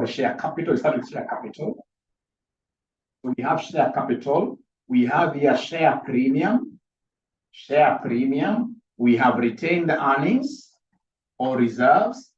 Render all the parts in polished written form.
share capital. We start with share capital. So we have share capital. We have here share premium. Share premium. We have retained earnings or reserves.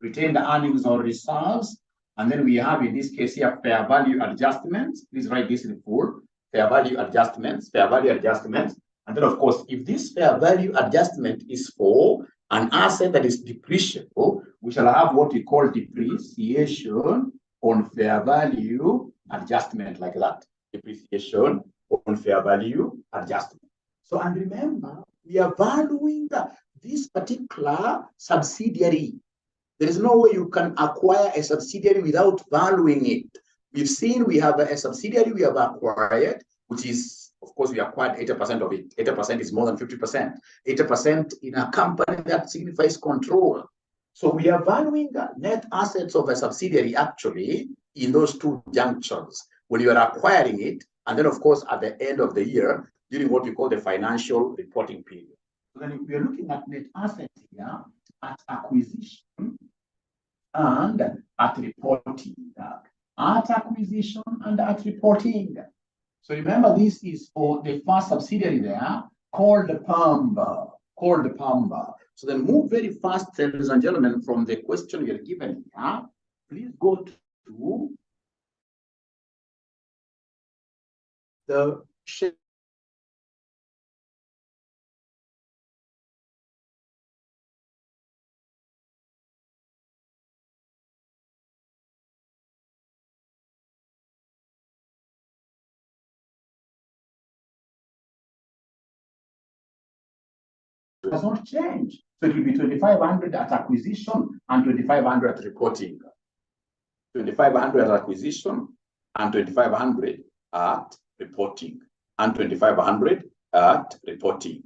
Retained earnings or reserves. And then we have, in this case here, fair value adjustments. Please write this in full. Fair value adjustments. Fair value adjustments. And then, of course, if this fair value adjustment is for an asset that is depreciable, we shall have what we call depreciation on fair value adjustment, like that. Depreciation on fair value adjustment. So, and remember, we are valuing this particular subsidiary. There is no way you can acquire a subsidiary without valuing it. We've seen we have a subsidiary we have acquired, which is, of course, we acquired 80% of it. 80% is more than 50%. 80% in a company that signifies control. So we are valuing net assets of a subsidiary actually in those two junctures, when you are acquiring it, and then, of course, at the end of the year, during what we call the financial reporting period. So then we are looking at net assets here at acquisition and at reporting. At acquisition and at reporting. So remember, this is for the first subsidiary there, called the Pamba. Called the Pamba. So then move very fast, ladies and gentlemen, from the question you're given here. Please go to the share. Does not change. So it will be 2,500 at acquisition and 2,500 at reporting. 2,500 at acquisition and 2,500 at reporting. And 2,500 at reporting.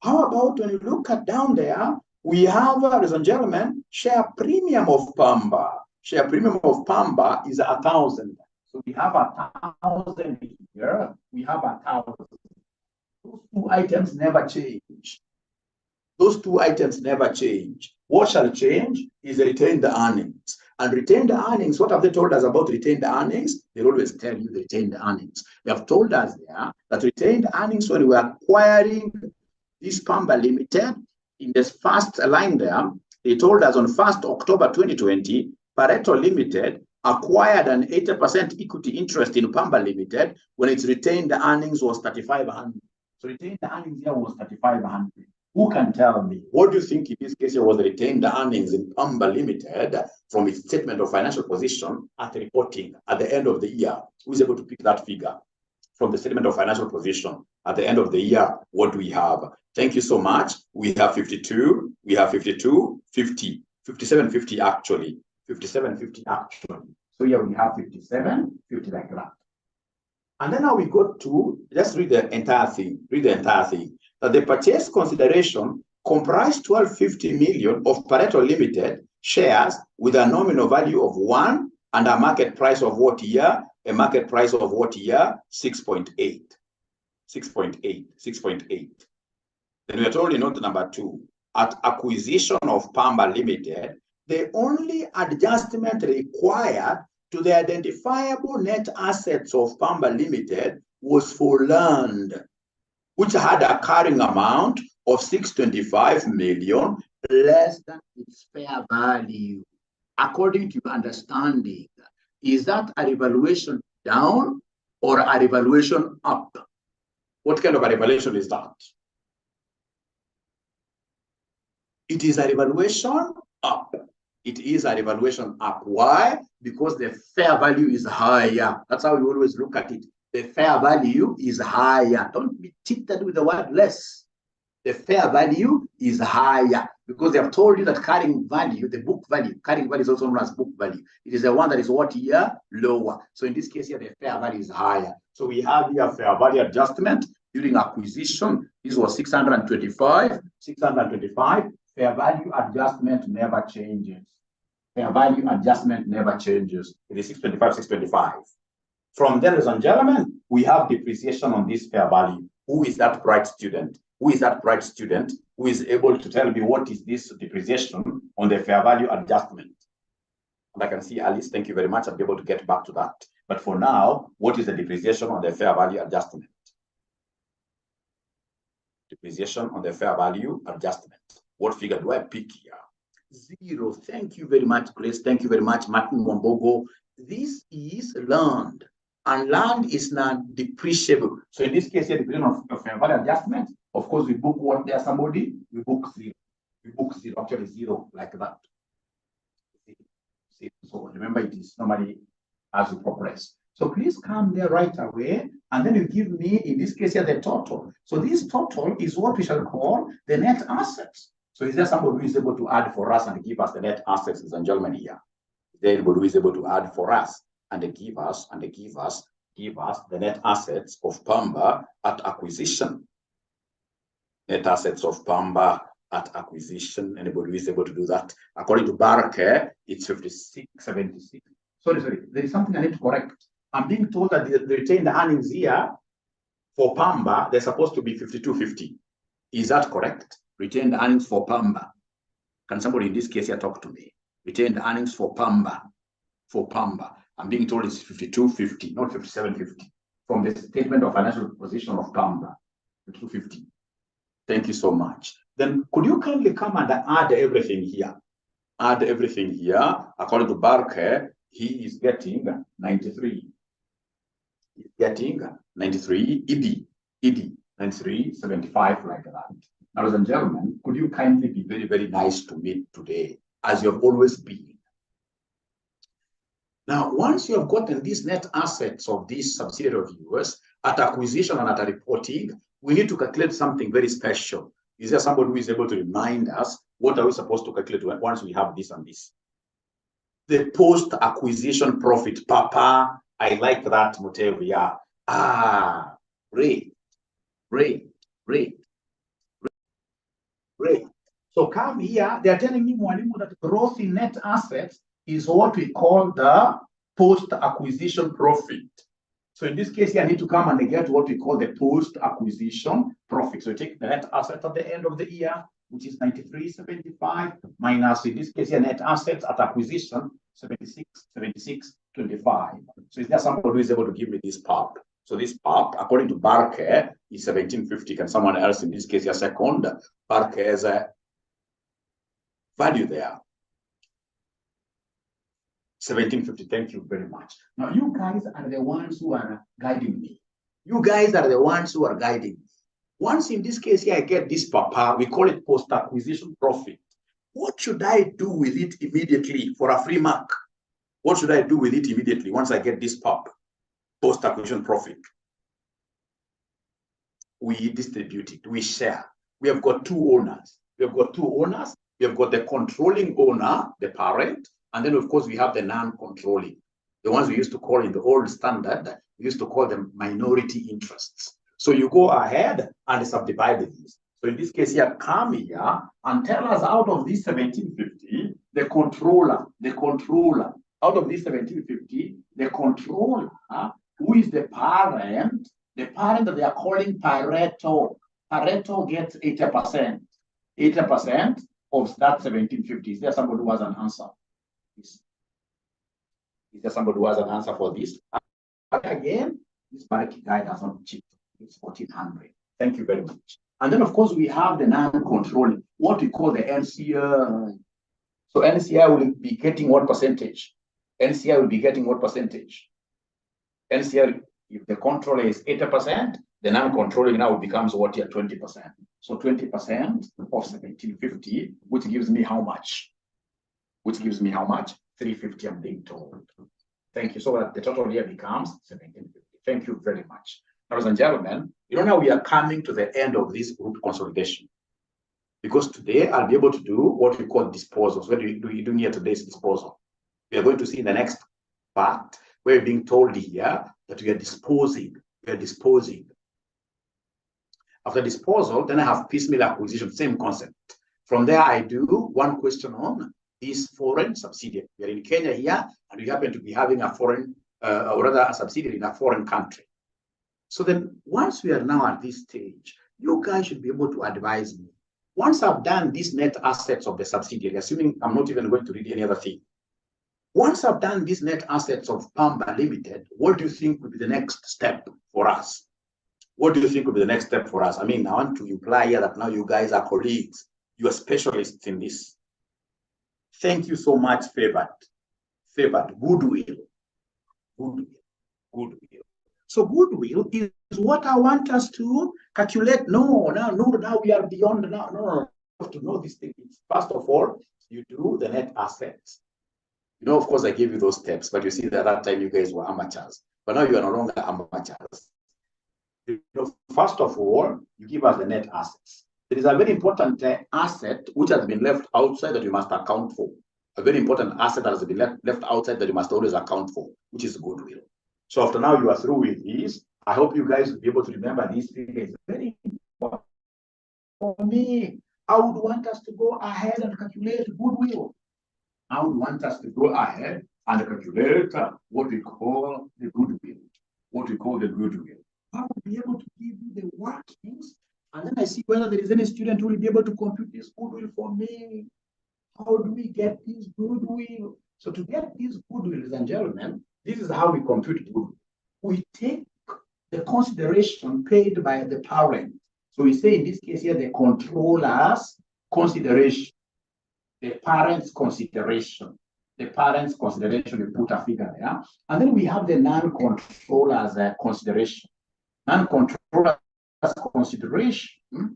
How about when you look at down there, we have, ladies and gentlemen, share premium of Pamba. Share premium of Pamba is 1,000. So we have 1,000 here. We have 1,000. Those two items never change. Those two items never change. What shall change is the retained earnings. And retained earnings, what have they told us about retained earnings? They always tell you the retained earnings. They have told us there that retained earnings, when we were acquiring this Pamba Limited, in this first line there, they told us on 1st October 2020, Pareto Limited acquired an 80% equity interest in Pamba Limited when its retained earnings was 3,500. So retained earnings here was 3,500. Who can tell me? What do you think in this case was the retained earnings in Pamba Limited from its statement of financial position at reporting at the end of the year? Who is able to pick that figure from the statement of financial position at the end of the year? What do we have? Thank you so much. We have 52. We have 52, 50, 57.50 actually. 57.50 actually. So here we have 57, 50 like that. And then now we go to, let's read the entire thing. Read the entire thing. That the purchase consideration comprised 1,250 million of Pareto Limited shares with a nominal value of 1 and a market price of what year? A market price of what year? 6.8. 6.8. 6.8. Then we are told in note number 2, at acquisition of Pamba Limited, the only adjustment required to the identifiable net assets of Pamba Limited was for land, which had a carrying amount of 625 million less than its fair value. According to your understanding, is that a revaluation down or a revaluation up? What kind of a revaluation is that? It is a revaluation up. It is a revaluation up. Why? Because the fair value is higher. That's how we always look at it. The fair value is higher. Don't be cheated with the word less. The fair value is higher because they have told you that carrying value, the book value, carrying value is also known as book value. It is the one that is what year? Lower. So in this case here, the fair value is higher. So we have here fair value adjustment during acquisition. This was 625. 625. Fair value adjustment never changes. Fair value adjustment never changes. It is 625, 625. From there, ladies and gentlemen, we have depreciation on this fair value. Who is that bright student? Who is that bright student who is able to tell me what is this depreciation on the fair value adjustment? And I can see Alice, thank you very much. I'll be able to get back to that. But for now, what is the depreciation on the fair value adjustment? Depreciation on the fair value adjustment. What figure do I pick here? 0. Thank you very much, Grace. Thank you very much, Martin Wambogo. This is land, and land is not depreciable. So in this case here, depreciation of fair value adjustment, of course, we book what there somebody, we book 0. We book 0, actually 0, like that. So remember, it is normally as we progress. So please come there right away, and then you give me, in this case here, the total. So this total is what we shall call the net assets. So is there somebody who is able to add for us and give us the net assets, ladies and gentlemen, here? Is there anybody who is able to add for us and give us the net assets of Pamba at acquisition? Net assets of Pamba at acquisition. Anybody who is able to do that? According to Barker, it's 56.76. Sorry, there is something I need to correct. I'm being told that the retained earnings here for Pamba, they're supposed to be 52.50. Is that correct? Retained earnings for Pamba. Can somebody in this case here talk to me? Retained earnings for Pamba. For Pamba. I'm being told it's 52.50, not 57.50. From the statement of financial position of Pamba. 52.50. Thank you so much. Then could you kindly come and add everything here? Add everything here. According to Barker, he is getting 93. He's getting 93. ED 93.75, like that. Now, ladies and gentlemen, could you kindly be very, very nice to me today, as you have always been? Now, once you have gotten these net assets of this subsidiary of yours at acquisition and at reporting, we need to calculate something very special. Is there somebody who is able to remind us what are we supposed to calculate once we have this and this? The post-acquisition profit. Papa, I like that, Mutevia. Great. So come here, they are telling me, Mwalimu, that growth in net assets is what we call the post-acquisition profit. So in this case, I need to come and get what we call the post-acquisition profit. So you take the net asset at the end of the year, which is 93.75, minus, in this case, net assets at acquisition, 76.25. So is there somebody who is able to give me this part? So this part, according to Barker, is 17.50. Can someone else, in this case, a second? Barker's value there. 17.50. Thank you very much. Now, you guys are the ones who are guiding me. You guys are the ones who are guiding me. Once in this case here, I get this papa, we call it post-acquisition profit. What should I do with it immediately for a free mark? What should I do with it immediately once I get this pop? Post-acquisition profit. We distribute it, we share. We have got two owners. We have got the controlling owner, the parent, and then of course we have the non-controlling. The ones we used to call in the old standard, we used to call them minority interests. So you go ahead and subdivide these. So in this case here, come here and tell us out of this 1750, the controller, out of this 1750, the controller, who is the parent that they are calling Pareto. Pareto gets 80%. 80% of that 1750. Is there somebody who has an answer? Is there somebody who has an answer for this? Again, this Bariki guy does not cheat. It's 1400. Thank you very much. And then, of course, we have the non-controlling, what we call the NCI. So NCI will be getting what percentage? NCI will be getting what percentage? NCI, if the controller is 80%, the non-controlling now becomes what here? 20%. So 20% of 1750, which gives me how much? 350, I'm being told. Thank you. So that the total here becomes 1750. Thank you very much. Ladies and gentlemen, you know now we are coming to the end of this group consolidation. Because today I'll be able to do what we call disposals. What do we do here today's disposal? We are going to see in the next part where we're being told here that we are disposing. After disposal, then I have piecemeal acquisition, same concept. From there, I do one question on this foreign subsidiary. We are in Kenya here, and we happen to be having a foreign, or rather a subsidiary in a foreign country. So then, once we are now at this stage, you guys should be able to advise me. Once I've done these net assets of the subsidiary, assuming I'm not even going to read any other thing, Once I've done these net assets of Pamba Limited, what do you think would be the next step for us? What do you think would be the next step for us? I mean, I want to imply here that now you guys are colleagues. You are specialists in this. Thank you so much, Favored. Goodwill. So goodwill is what I want us to calculate. No, now we are beyond. No. You have to know these things. First of all, you do the net assets. You know, of course, I gave you those steps, but you see that at that time you guys were amateurs. But now you are no longer amateurs. You know, first of all, you give us the net assets. There is a very important asset which has been left outside that you must account for. A very important asset that has been left outside that you must always account for, which is goodwill. So after now you are through with these, I hope you guys will be able to remember these figures. Very important for me. I would want us to go ahead and calculate goodwill. I would want us to go ahead and calculate what we call the goodwill. I will be able to give you the workings, and then I see whether there is any student who will be able to compute this goodwill for me. How do we get this goodwill? So to get this goodwill, ladies and gentlemen, this is how we compute goodwill. We take the consideration paid by the parent. So we say in this case here, the controller's consideration, the parent's consideration. The parent's consideration, we put a figure there. And then we have the non-controller's consideration. Non-controller's consideration,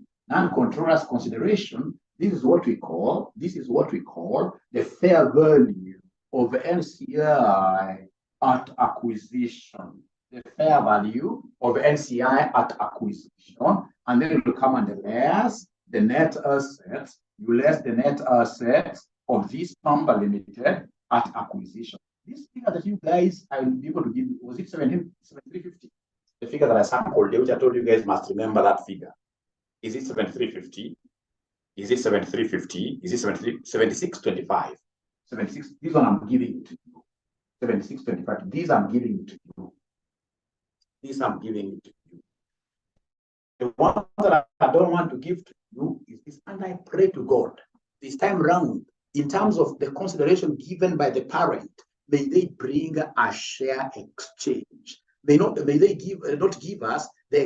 this is what we call the fair value of NCI at acquisition. The fair value of NCI at acquisition, and then it will come under less the net assets. You less the net assets of this Pamba Limited at acquisition. This figure that you guys, I will be able to give you, was it 7350? The figure that I sampled, which I told you guys must remember that figure. Is it 7350? Is it 7350? Is it 7625? 76. This one I'm giving it to you. 7625. These I'm giving it to you. These I'm giving it to you. The one that I don't want to give to you is this, and I pray to God this time round, in terms of the consideration given by the parent, may they bring a share exchange. May they not give us the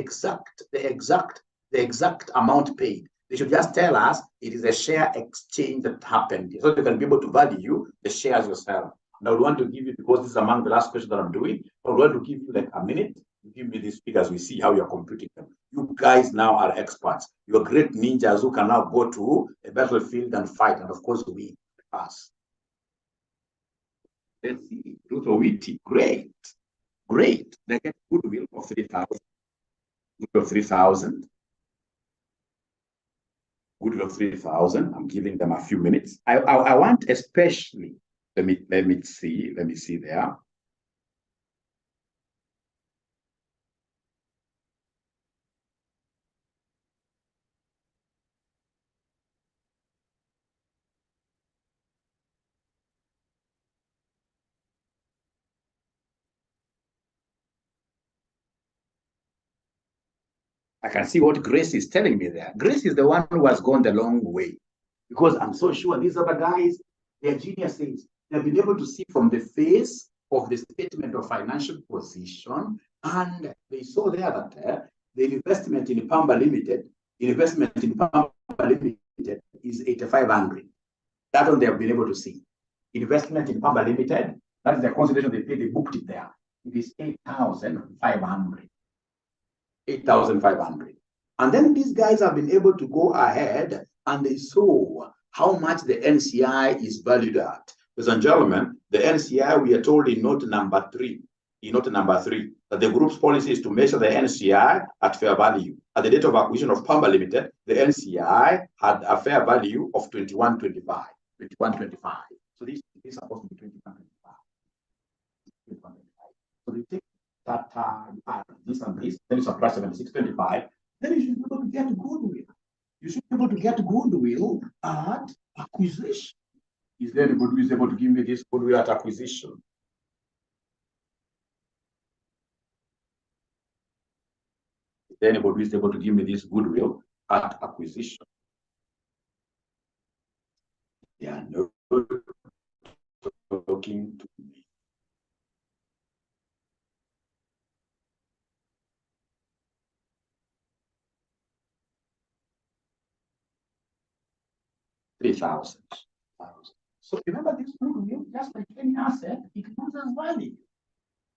exact amount paid. They should just tell us it is a share exchange that happened, so they can be able to value the shares yourself. And I would want to give you, because this is among the last questions that I'm doing, I would want to give you like a minute. Give me these figures, we see how you're computing them. You guys now are experts. You're great ninjas who can now go to a battlefield and fight, and of course we pass. Let's see, Ruth Owiti, great. They get goodwill of 3,000. Goodwill of 3,000. Goodwill of 3,000. I'm giving them a few minutes. I want especially, let me see there. I can see what Grace is telling me there. Grace is the one who has gone the long way, because I'm so sure these other guys, they're geniuses. They've been able to see from the face of the statement of financial position, and they saw there that the investment in Pamba Limited, is 8,500. That one they have been able to see. Investment in Pamba Limited, that is the consideration they paid, they booked it there. It is 8,500. 8,500. And then these guys have been able to go ahead and they saw how much the NCI is valued at. Ladies and gentlemen, the NCI, we are told in note number 3, that the group's policy is to measure the NCI at fair value. At the date of acquisition of Pamba Limited, the NCI had a fair value of 2125. So this is supposed to be 2125. So they take that this and this, then you subtract 7625, then you should be able to get goodwill. You should be able to get goodwill at acquisition. Is there anybody who is able to give me this goodwill at acquisition? Is there anybody who is able to give me this goodwill at acquisition? Yeah, no. talking to me. $3,000. So remember, this goodwill, just like any asset, it loses value.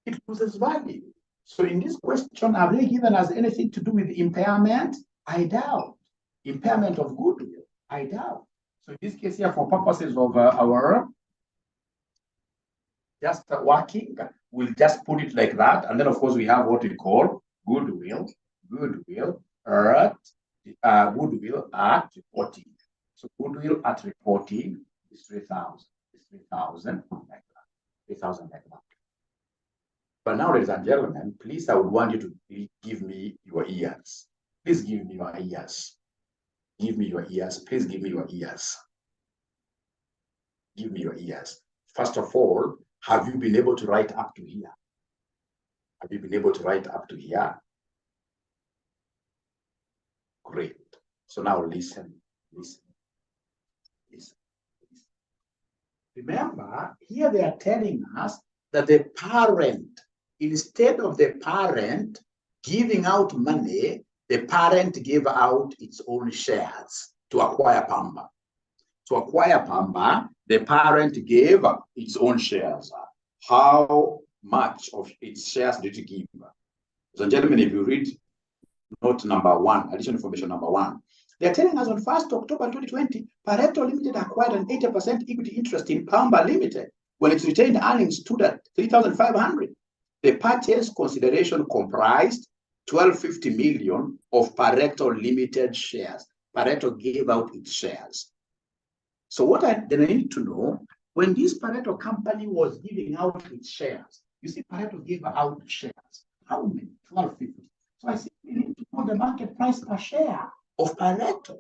It loses value. So in this question, are they given us anything to do with impairment? I doubt. Impairment of goodwill? I doubt. So in this case here, for purposes of our just working, we'll just put it like that. And then, of course, we have what we call goodwill at reporting. So goodwill at reporting is 3,000. It's 3,000 like that. 3,000 like that. But now, ladies and gentlemen, please, I would want you to give me your ears. Please give me your ears. Give me your ears. Please give me your ears. Give me your ears. First of all, have you been able to write up to here? Have you been able to write up to here? Great. So now listen. Remember, here they are telling us that the parent, instead of the parent giving out money, the parent gave out its own shares to acquire Pamba. To acquire Pamba, the parent gave its own shares. How much of its shares did it give? Ladies and gentlemen, if you read note number 1, additional information number 1, they're telling us on 1st October 2020, Pareto Limited acquired an 80% equity interest in Pamba Limited when its retained earnings stood at 3,500. The purchase consideration comprised 1,250 million of Pareto Limited shares. Pareto gave out its shares. So what I need to know, when this Pareto company was giving out its shares, you see Pareto gave out shares. How many? 1,250. So I simply need to know the market price per share of Pareto.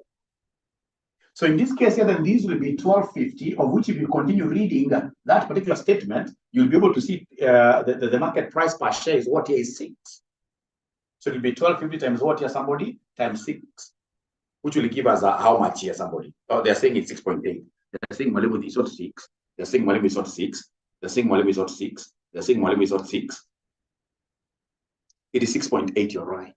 So in this case here, then these will be 1,250, of which if you continue reading that particular statement, you'll be able to see the market price per share is what here is 6. So it will be 1,250 times what here, somebody, times 6, which will give us how much here, somebody. Oh, they're saying it's 6.8. They're saying Malibu is not 6. They're saying Malibu is not 6. They're saying Malibu is not 6. They're saying Malibu is not 6. It is 6.8, you're right.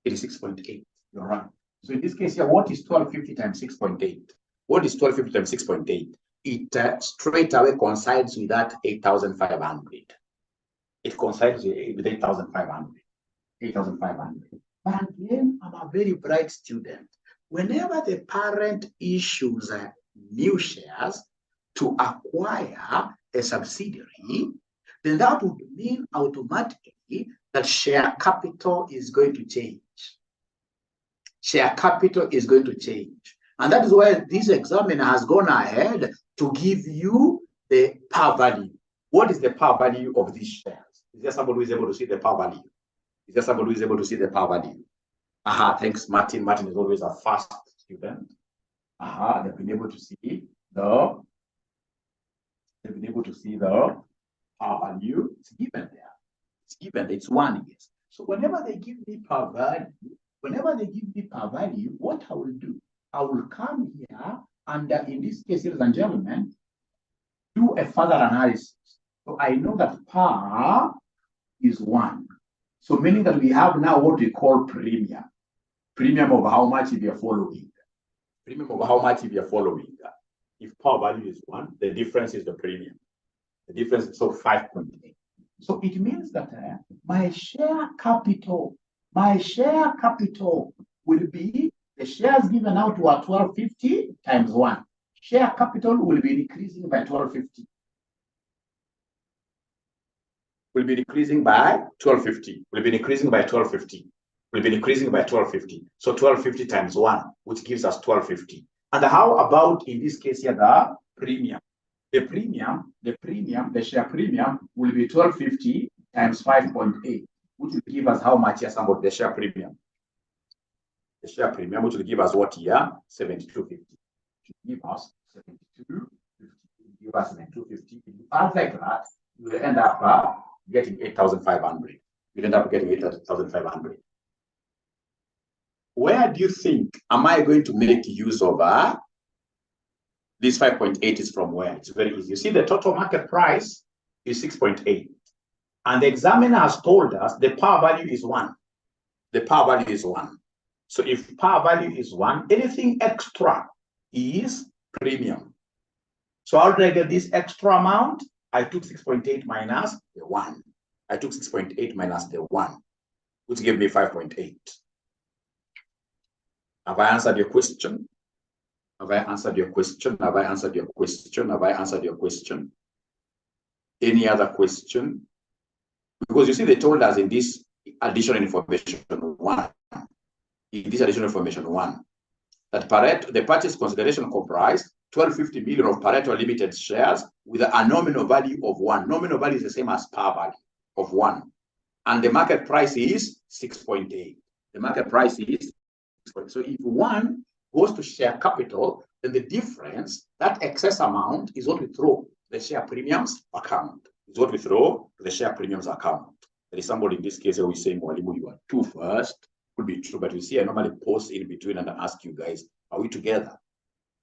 It is 6.8, you're right. So in this case here, what is 1,250 times 6.8? What is 1,250 times 6.8? It straight away coincides with that 8,500. It coincides with 8,500. 8,500. But again, I'm a very bright student. Whenever the parent issues new shares to acquire a subsidiary, then that would mean automatically that share capital is going to change. Share capital is going to change. And that is why this examiner has gone ahead to give you the par value. What is the par value of these shares? Is there somebody who is able to see the par value? Is there somebody who is able to see the par value? Thanks, Martin. Martin is always a fast student. They've been able to see the par value. It's given there. It's given. It's 1, yes. So whenever they give me par value, what I will do, I will come here and in this case, ladies and gentlemen, do a further analysis. So I know that par is 1. So meaning that we have now what we call premium. Premium of how much if you're following. Premium of how much if you're following. If par value is 1, the difference is the premium. The difference is so 5.8. So it means that my share capital will be the shares given out to 1,250 times 1. Share capital will be decreasing by 1,250. Will be decreasing by 1,250. Will be decreasing by 1,250. Will be decreasing by 1,250. So 1,250 times 1, which gives us 1,250. And how about in this case here the premium? The share premium will be 1,250 times 5.8, which will give us how much here, somebody, the share premium? The share premium, which will give us what here? 72.50. Give us 72.50. Give us 72.50. If you add like that, you will end up getting 8,500. You'll end up getting 8,500. Where do you think am I going to make use of This 5.8 is from where? It's very easy. You see, the total market price is 6.8. And the examiner has told us the par value is 1. The par value is 1. So if par value is 1, anything extra is premium. So how did I get this extra amount? I took 6.8 minus the 1. I took 6.8 minus the 1, which gave me 5.8. Have I answered your question? Have I answered your question? Have I answered your question? Have I answered your question? Any other question? Because you see, they told us in this additional information 1, that Pareto, the purchase consideration comprised 1250 million of Pareto Limited shares with a nominal value of 1. Nominal value is the same as par value of 1. And the market price is 6.8. The market price is 6.8. So if 1 goes to share capital, then the difference, that excess amount, is what we throw the share premiums account. Is what we throw to the share premiums account. There is somebody in this case who is saying, Mwalimu, you are 2 first. Could be true, but you see, I normally pause in between and ask you guys, are we together?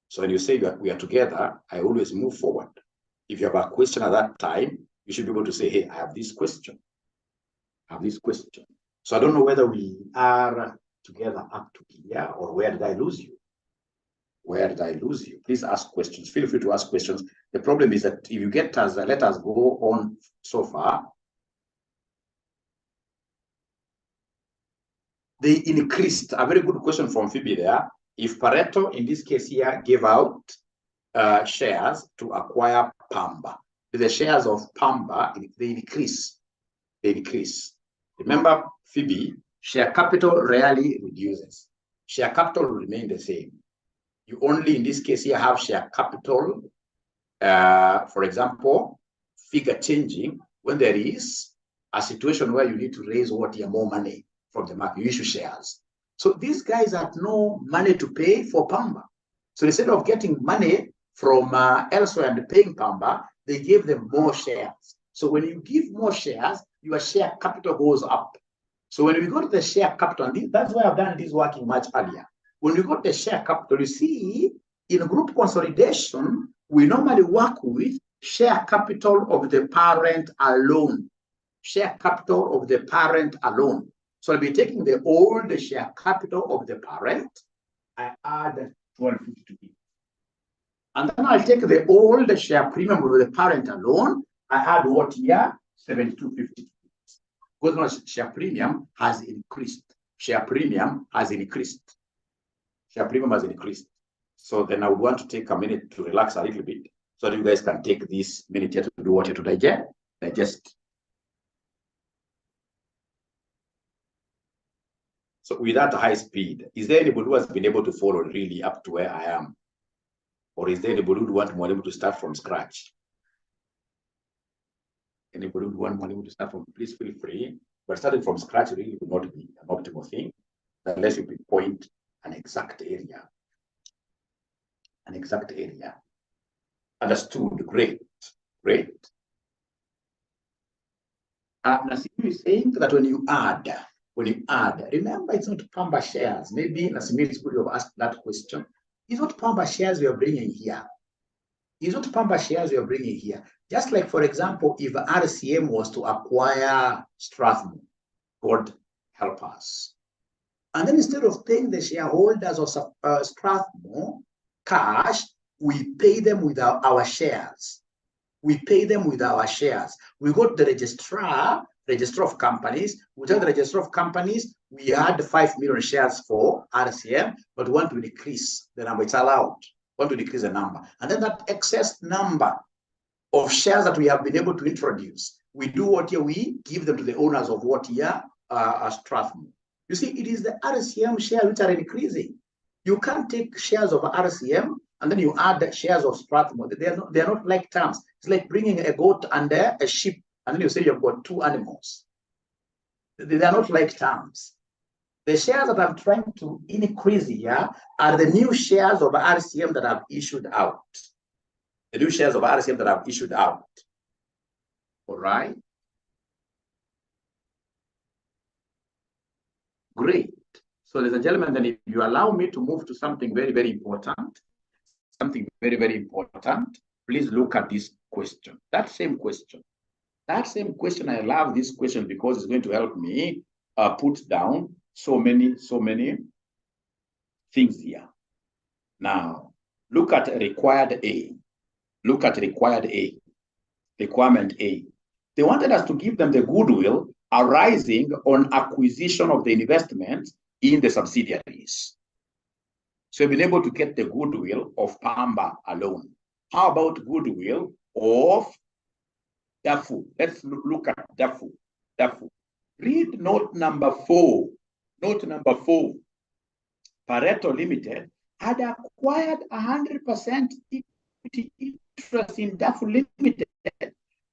So when you say that we are together, I always move forward. If you have a question at that time, you should be able to say, hey, I have this question. I have this question. So I don't know whether we are together up to here, or where did I lose you? Where did I lose you? Please ask questions. Feel free to ask questions. The problem is that if you get us, let us go on so far. They increased, a very good question from Phoebe there. If Pareto, in this case here, gave out shares to acquire Pamba, the shares of Pamba, they increase. They increase. Remember, Phoebe, share capital rarely reduces. Share capital will remain the same. You only, in this case here, have share capital, for example, figure changing when there is a situation where you need to raise more money from the market. You issue shares. So these guys had no money to pay for Pamba. So instead of getting money from elsewhere and paying Pamba, they gave them more shares. So when you give more shares, your share capital goes up. So when we go to the share capital, and that's why I've done this working much earlier. When we got the share capital, you see, in group consolidation, we normally work with share capital of the parent alone. Share capital of the parent alone. So I'll be taking the old share capital of the parent, I add 1250. And then I'll take the old share premium of the parent alone, I add what here? 7250. Because now share premium has increased. Share premium has increased. Share premium has increased. So then I would want to take a minute to relax a little bit so that you guys can take this minute here to do what you to digest. So with that high speed, is there anybody who has been able to follow really up to where I am? Or is there anybody who would want Mwalimu to start from scratch? Anybody who would want Mwalimu to start from, please feel free. But starting from scratch really would not be an optimal thing unless you pinpoint an exact area. An exact area. Understood. Great. Great. Nasimu is saying that when you add, remember it's not Pamba shares. Maybe Nasimu is good to have asked that question. It's not Pamba shares we are bringing here. It's not Pamba shares we are bringing here. Just like, for example, if RCM was to acquire Strathmore, God help us. And then instead of paying the shareholders of Strathmore cash, we pay them with our shares. We pay them with our shares. We go to the registrar of companies. We tell the registrar of companies, we had 5 million shares for RCM, but we want to decrease the number. It's allowed. We want to decrease the number. And then that excess number of shares that we have been able to introduce, we do what here? We give them to the owners of what here? Strathmore. You see, it is the RCM shares which are increasing. You can't take shares of RCM and then you add the shares of Strathmore. They are not like terms. It's like bringing a goat and a sheep, and then you say you've got 2 animals. They are not like terms. The shares that I'm trying to increase here are the new shares of RCM that I've issued out. The new shares of RCM that I've issued out. All right. Great. So, ladies and gentlemen, then if you allow me to move to something very, very important, something very, very important. Please look at this question. That same question. I love this question because it's going to help me put down so many things here. Now, look at required A. Look at required A. Requirement A. They wanted us to give them the goodwill arising on acquisition of the investment in the subsidiaries. So we've been able to get the goodwill of Pamba alone. How about goodwill of DAFU? Let's look at DAFU. DAFU. Read note number 4. Note number 4. Pareto Limited had acquired 100% equity interest in DAFU Limited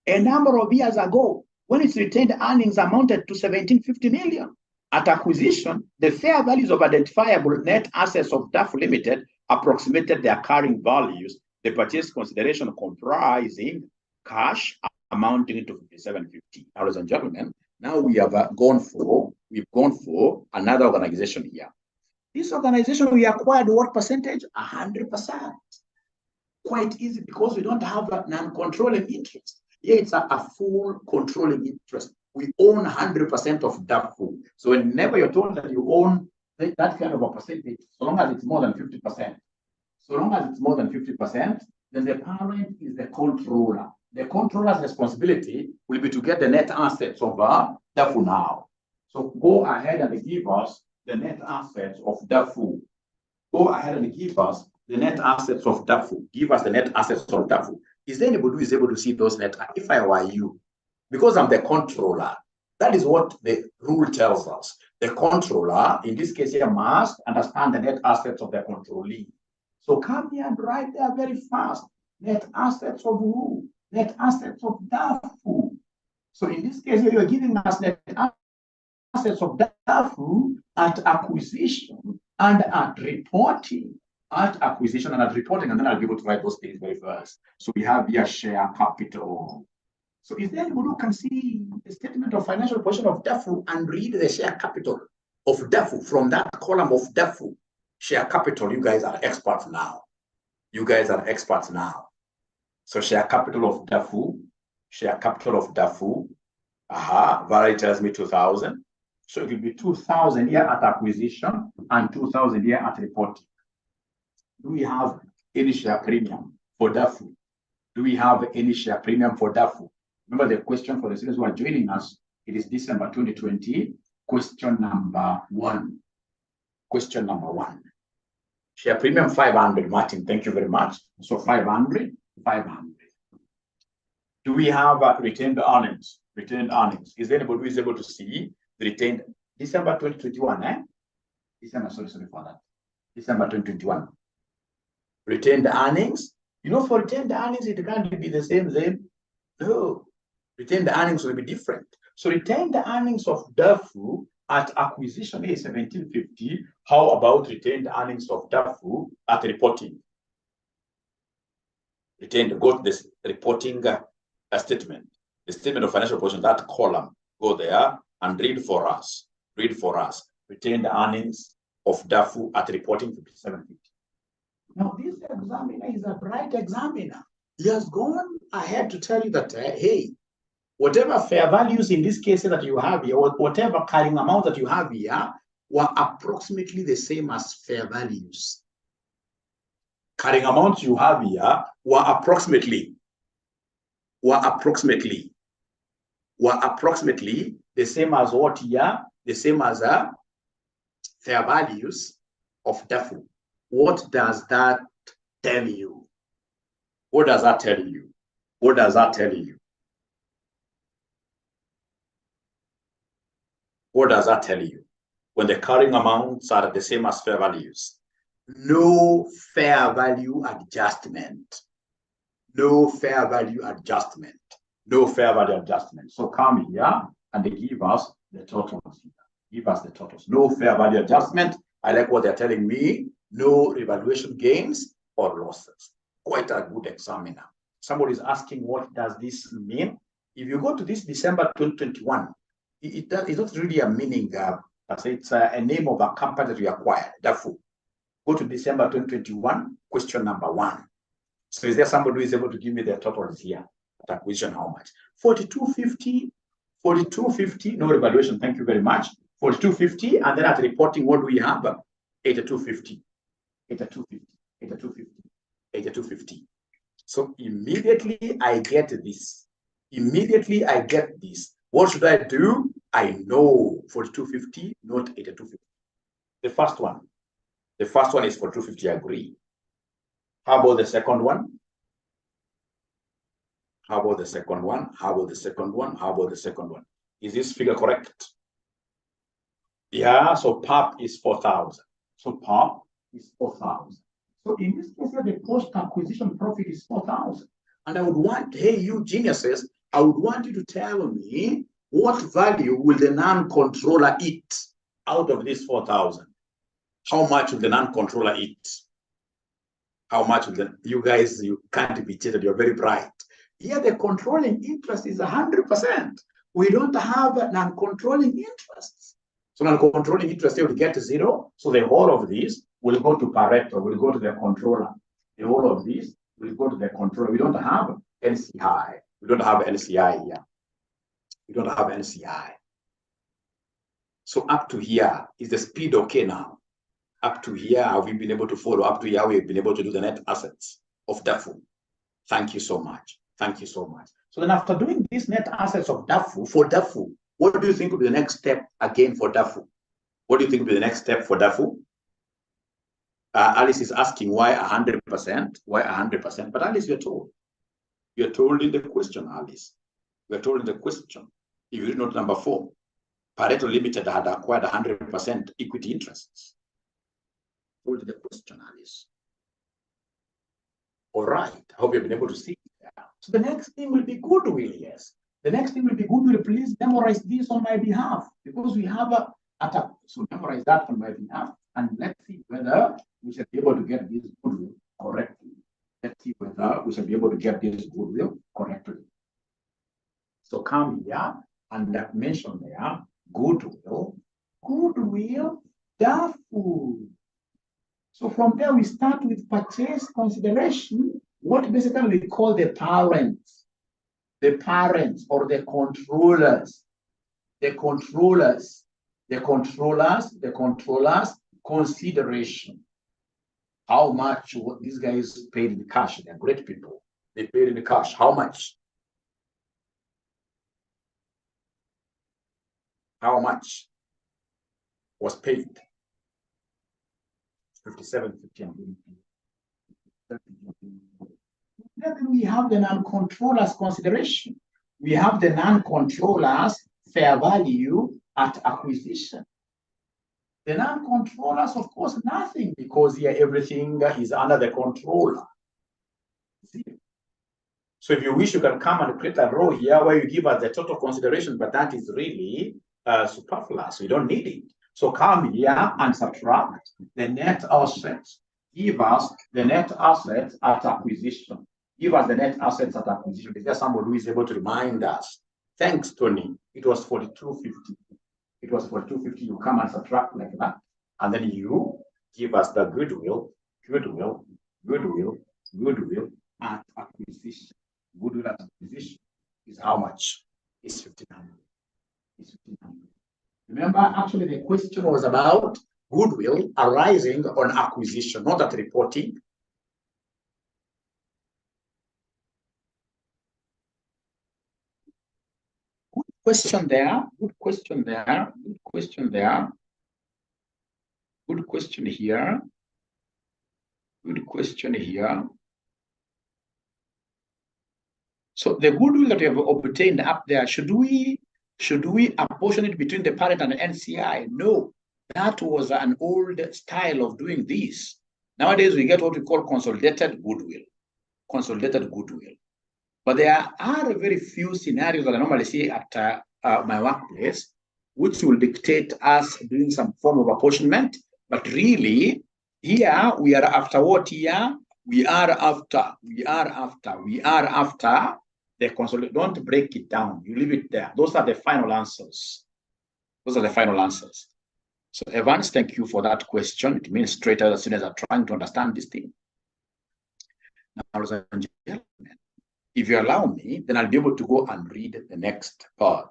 a number of years ago when its retained earnings amounted to 1750 million. At acquisition, the fair values of identifiable net assets of DAFU Limited approximated their carrying values, the purchase consideration comprising cash amounting to 5750. Ladies and gentlemen, now we have gone for another organization here. This organization, we acquired what percentage? 100%. Quite easy because we don't have a non-controlling interest. Here it's a full controlling interest. We own 100% of DAFU. So whenever you're told that you own that kind of a percentage, so long as it's more than 50%, then the parent is the controller. The controller's responsibility will be to get the net assets of DAFU now. So go ahead and give us the net assets of DAFU. Go ahead and give us the net assets of DAFU. Give us the net assets of DAFU. Is there anybody who is able to see those net? If I were you, because I'm the controller, that is what the rule tells us. The controller, in this case here, must understand the net assets of the controllee. So come here and write there very fast. Net assets of who? Net assets of DAFU. So in this case here, you're giving us net assets of DAFU at acquisition and at reporting. At acquisition and at reporting, and then I'll be able to write those things very first. So we have here share capital. So is there anybody who can see the statement of financial position of DAFU and read the share capital of DAFU from that column of DAFU? Share capital, you guys are experts now. You guys are experts now. So share capital of DAFU, value tells me 2,000. So it will be 2,000 here at acquisition and 2,000 here at reporting. Do we have any share premium for DAFU? Do we have any share premium for DAFU? Remember the question for the students who are joining us, it is December 2020, question number 1. Question number 1. Share premium 500, Martin, thank you very much. So 500. Do we have retained earnings? Retained earnings. Is there anybody who is able to see the retained December 2021, December 2021. Retained earnings. You know, for retained earnings, it can't be the same. No. Retained earnings will be different. So retained earnings of DAFU at acquisition is 1750. How about retained earnings of DAFU at reporting? Retained, go to this reporting statement. The statement of financial position, that column, go there and read for us. Read for us. Retained earnings of DAFU at reporting 5750. Now, this examiner is a bright examiner. He has gone ahead to tell you that, hey, whatever fair values in this case that you have here, whatever carrying amount that you have here, were approximately the same as fair values. Carrying amounts you have here were approximately the same as what here? The same as fair values of DAFU. What does that tell you? What does that tell you? What does that tell you? What does that tell you? When the carrying amounts are the same as fair values, no fair value adjustment. No fair value adjustment. No fair value adjustment. So come here and they give us the totals here. Give us the totals. No fair value adjustment. I like what they're telling me. No revaluation gains or losses. Quite a good examiner. Somebody is asking, what does this mean? If you go to this December 2021, it's not really a meaning. It's a name of a company that we acquired, DAFU. Go to December 2021, question number 1. So is there somebody who is able to give me the totals here? At acquisition, how much? 4250, no revaluation, thank you very much. 4250, and then at reporting, what do we have? 8250. 8250. So immediately I get this. What should I do? I know 4250, not 8250. The first one is 4250, I agree. How about the second one? Is this figure correct? Yeah, so PAP is 4,000. So in this case, the post-acquisition profit is 4,000. And I would want, hey, you geniuses, I would want you to tell me what value will the non-controller eat out of this 4,000? How much will the non-controller eat? How much will you guys, you can't be cheated, you're very bright. Here, the controlling interest is 100%. We don't have non-controlling interests. So non-controlling interest will get 0. So the whole of this will go to Pareto, will go to the controller. The whole of this will go to the controller. We don't have NCI. We don't have NCI here. So up to here, is the speed okay now? Up to here, have we been able to follow? Up to here, we've been able to do the net assets of DAFU. Thank you so much. So then after doing these net assets of DAFU, for DAFU, what do you think will be the next step again for DAFU? Alice is asking why 100%? Why 100%? But Alice, you're told in the question, Alice. We're told in the question. If you read note number 4, Pareto Limited had acquired 100% equity interests. Told in the question, Alice. All right. I hope you've been able to see. So the next thing will be goodwill, yes. Please memorize this on my behalf, because we have so memorize that on my behalf, and let's see whether we shall be able to get this goodwill correctly. So come here and mention there goodwill, DAFU. So from there we start with purchase consideration, what basically we call the parents or the controllers, consideration. How much these guys paid in cash? They're great people. They paid in cash. How much? How much was paid? 57.50. Then we have the non-controllers consideration. We have the non-controllers fair value at acquisition. The non-controllers, of course, nothing, because here everything is under the controller. So if you wish, you can come and create a row here where you give us the total consideration, but that is really superfluous. We don't need it. So come here and subtract the net assets. Give us the net assets at acquisition. Is there somebody who is able to remind us? Thanks, Tony. It was 4250. You come and subtract like that, and then you give us the goodwill at acquisition. Goodwill at acquisition is how much? It's 1,500. Remember, actually, the question was about goodwill arising on acquisition, not at reporting. Good question there. Good question here. So the goodwill that we have obtained up there, should we apportion it between the parent and the NCI? No, that was an old style of doing this. Nowadays, we get what we call consolidated goodwill. But there are very few scenarios that I normally see at my workplace, which will dictate us doing some form of apportionment. But really, here we are after what here? We are after the consolidation. Don't break it down. You leave it there. Those are the final answers. So Evans, thank you for that question. It means straight away the students are trying to understand this thing. Now, ladies and gentlemen, if you allow me, then I'll be able to go and read the next part.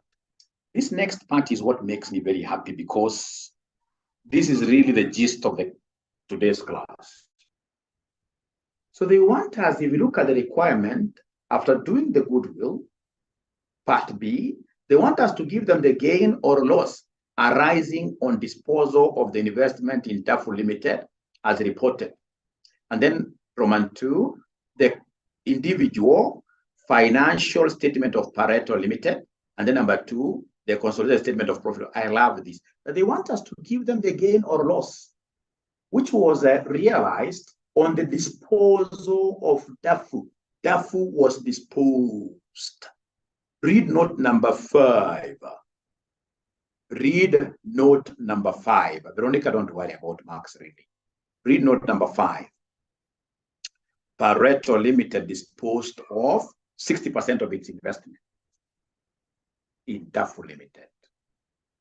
This next part is what makes me very happy, because this is really the gist of today's class. So they want us, if you look at the requirement, after doing the goodwill, part B, they want us to give them the gain or loss arising on disposal of the investment in DAFU Limited as reported. And then Roman 2, the individual financial statement of Pareto Limited. And then number 2, the consolidated statement of profit. I love this. But they want us to give them the gain or loss, which was realized on the disposal of DAFU. DAFU was disposed. Read note number 5. Read note number 5. Veronica, don't worry about marks really. Read note number 5. Pareto Limited disposed of 60% of its investment in DAFU Limited.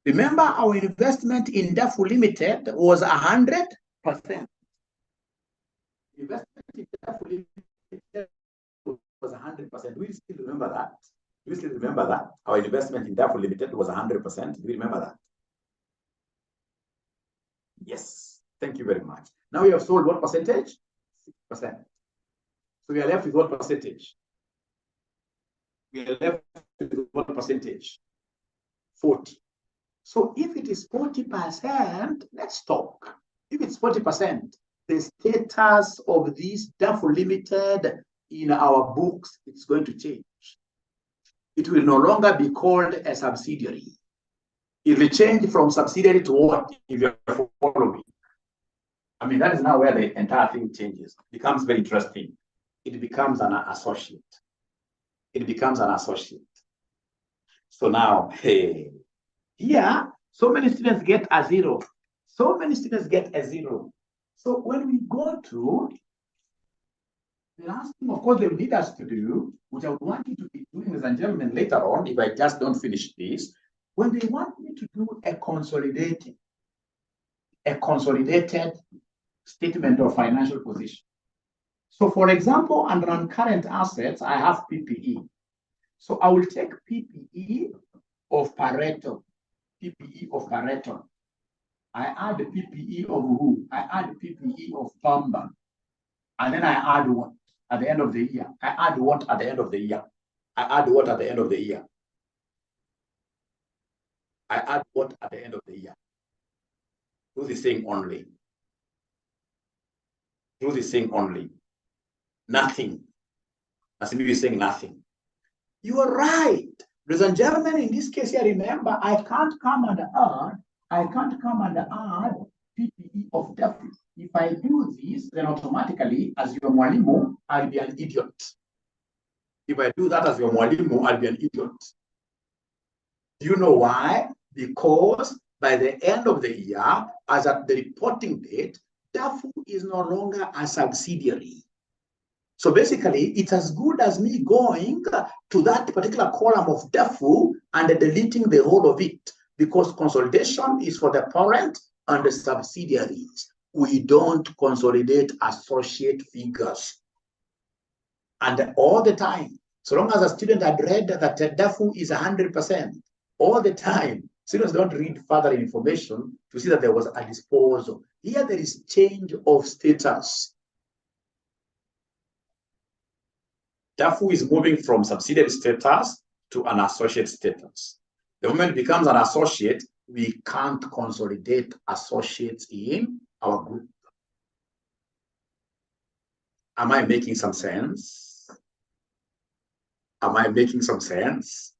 Remember, our investment in DAFU Limited was 100%. Investment in DAFU Limited was 100%. Do you still remember that? Do you still remember that? Our investment in DAFU Limited was 100%. Do you remember that? Yes. Thank you very much. Now we have sold what percentage? 6%. So we are left with what percentage? We are left with what percentage? 40. So if it is 40%, let's talk. If it's 40%, the status of this DAFU Limited in our books is going to change. It will no longer be called a subsidiary. It will change from subsidiary to what, if you're following? I mean, that is now where the entire thing changes. It becomes very interesting. It becomes an associate. It becomes an associate. So now, hey, here, so many students get a 0. So many students get a 0. So when we go to the last thing, of course, they will need us to do, which I would want you to be doing, ladies and gentlemen, later on, if I just don't finish this, when they want me to do a consolidated statement of financial position. So for example, under non-current assets, I have PPE. So I will take PPE of Pareto. PPE of Pareto. I add the PPE of who? I add the PPE of Pamba. And then I add what at the end of the year? I add what at the end of the year? I add what at the end of the year? I add what at the end of the year? Do the thing only. Do the thing only. Nothing. As if you're saying nothing. You are right. Ladies and gentlemen, in this case here, remember, I can't come and add PPE of DAFU. If I do this, then automatically, as your mwalimu, I'll be an idiot. If I do that as your mwalimu, I'll be an idiot. Do you know why? Because by the end of the year, as at the reporting date, DAFU is no longer a subsidiary. So basically, it's as good as me going to that particular column of DAFU and deleting the whole of it, because consolidation is for the parent and the subsidiaries. We don't consolidate associate figures. And all the time, so long as a student had read that DAFU is 100%, all the time, students don't read further information to see that there was a disposal. Here there is change of status. DAFU is moving from subsidiary status to an associate status. The moment it becomes an associate, we can't consolidate associates in our group. Am I making some sense? Am I making some sense?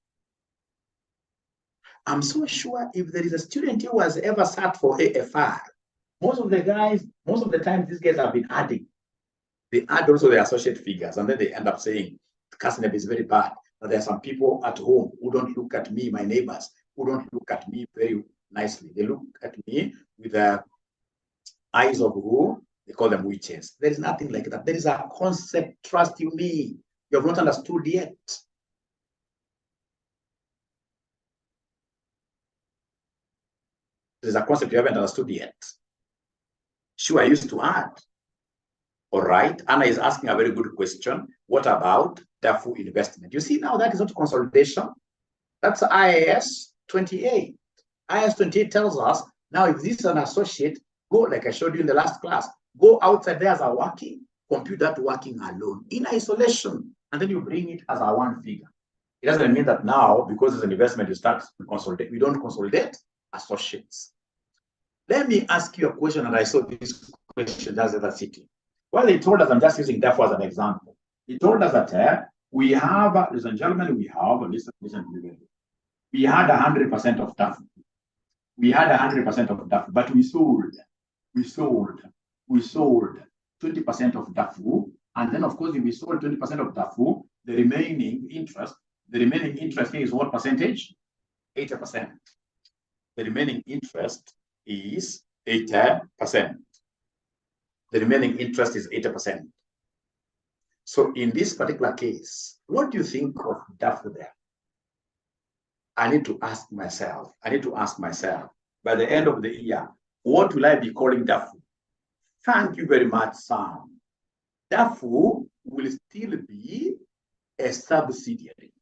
I'm so sure if there is a student who has ever sat for AFR, most of the time, these guys have been adding. They add also the associate figures, and then they end up saying, Casineb is very bad. But there are some people at home who don't look at me, my neighbors, who don't look at me very nicely. They look at me with the eyes of who? They call them witches. There is nothing like that. There is a concept, trust you me. You have not understood yet. There's a concept you haven't understood yet. Sure, I used to add. All right. Anna is asking a very good question. What about DAFU investment? You see, now that is not consolidation. That's IAS 28. IAS 28 tells us, now if this is an associate, go, like I showed you in the last class, go outside there as a working, compute that working alone in isolation, and then you bring it as a one figure. It doesn't mean that now, because it's an investment, you start to consolidate. We don't consolidate associates. Let me ask you a question, and I saw this question that's the city. Well, they told us, I'm just using DAFU as an example. He told us that we have, ladies and gentlemen, we listen, we had 100% of DAFU. We had 100% of DAFU, but we sold 20% of DAFU. And then, of course, if we sold 20% of DAFU, the remaining interest here is what percentage? 80%. The remaining interest is 80%. The remaining interest is 80%. So in this particular case, what do you think of DAFU there? I need to ask myself, by the end of the year, what will I be calling DAFU? Thank you very much, Sam. DAFU will still be a subsidiary.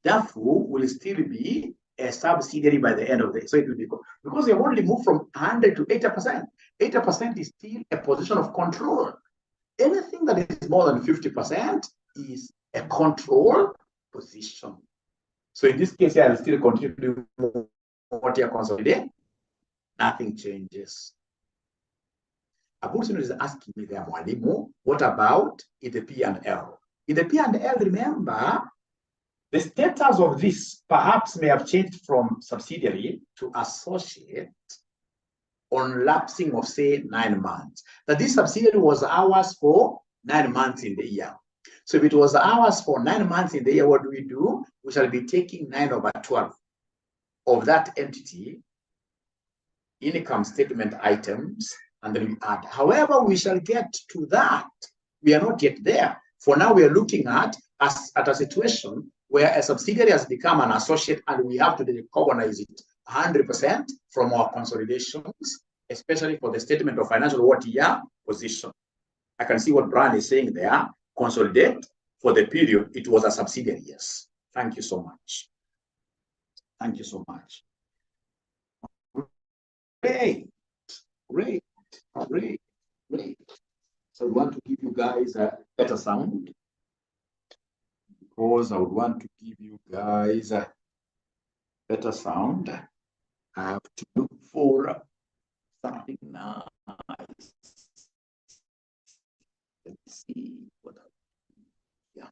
DAFU will still be a subsidiary by the end of the year. So it will be, because they have only moved from 100 to 80%. 80% is still a position of control. Anything that is more than 50% is a control position. So in this case, I'll still continue to do what you consolidate. Nothing changes. Abulsino is asking me there, Mwalimu, what about in the P&L? In the P&L, remember, the status of this perhaps may have changed from subsidiary to associate on lapsing of, say, 9 months. That this subsidiary was ours for 9 months in the year. So if it was ours for 9 months in the year, what do? We shall be taking 9/12 of that entity income statement items, and then we add. However, we shall get to that. We are not yet there. For now, we are looking at a situation where a subsidiary has become an associate, and we have to recognize it 100% from our consolidations, especially for the statement of financial what year position. I can see what Brian is saying there. Consolidate for the period it was a subsidiary. Yes. Thank you so much. Thank you so much. Great. So I want to give you guys a better sound, because I would want to give you guys a better sound. I have to look for something nice. Let's see what yeah.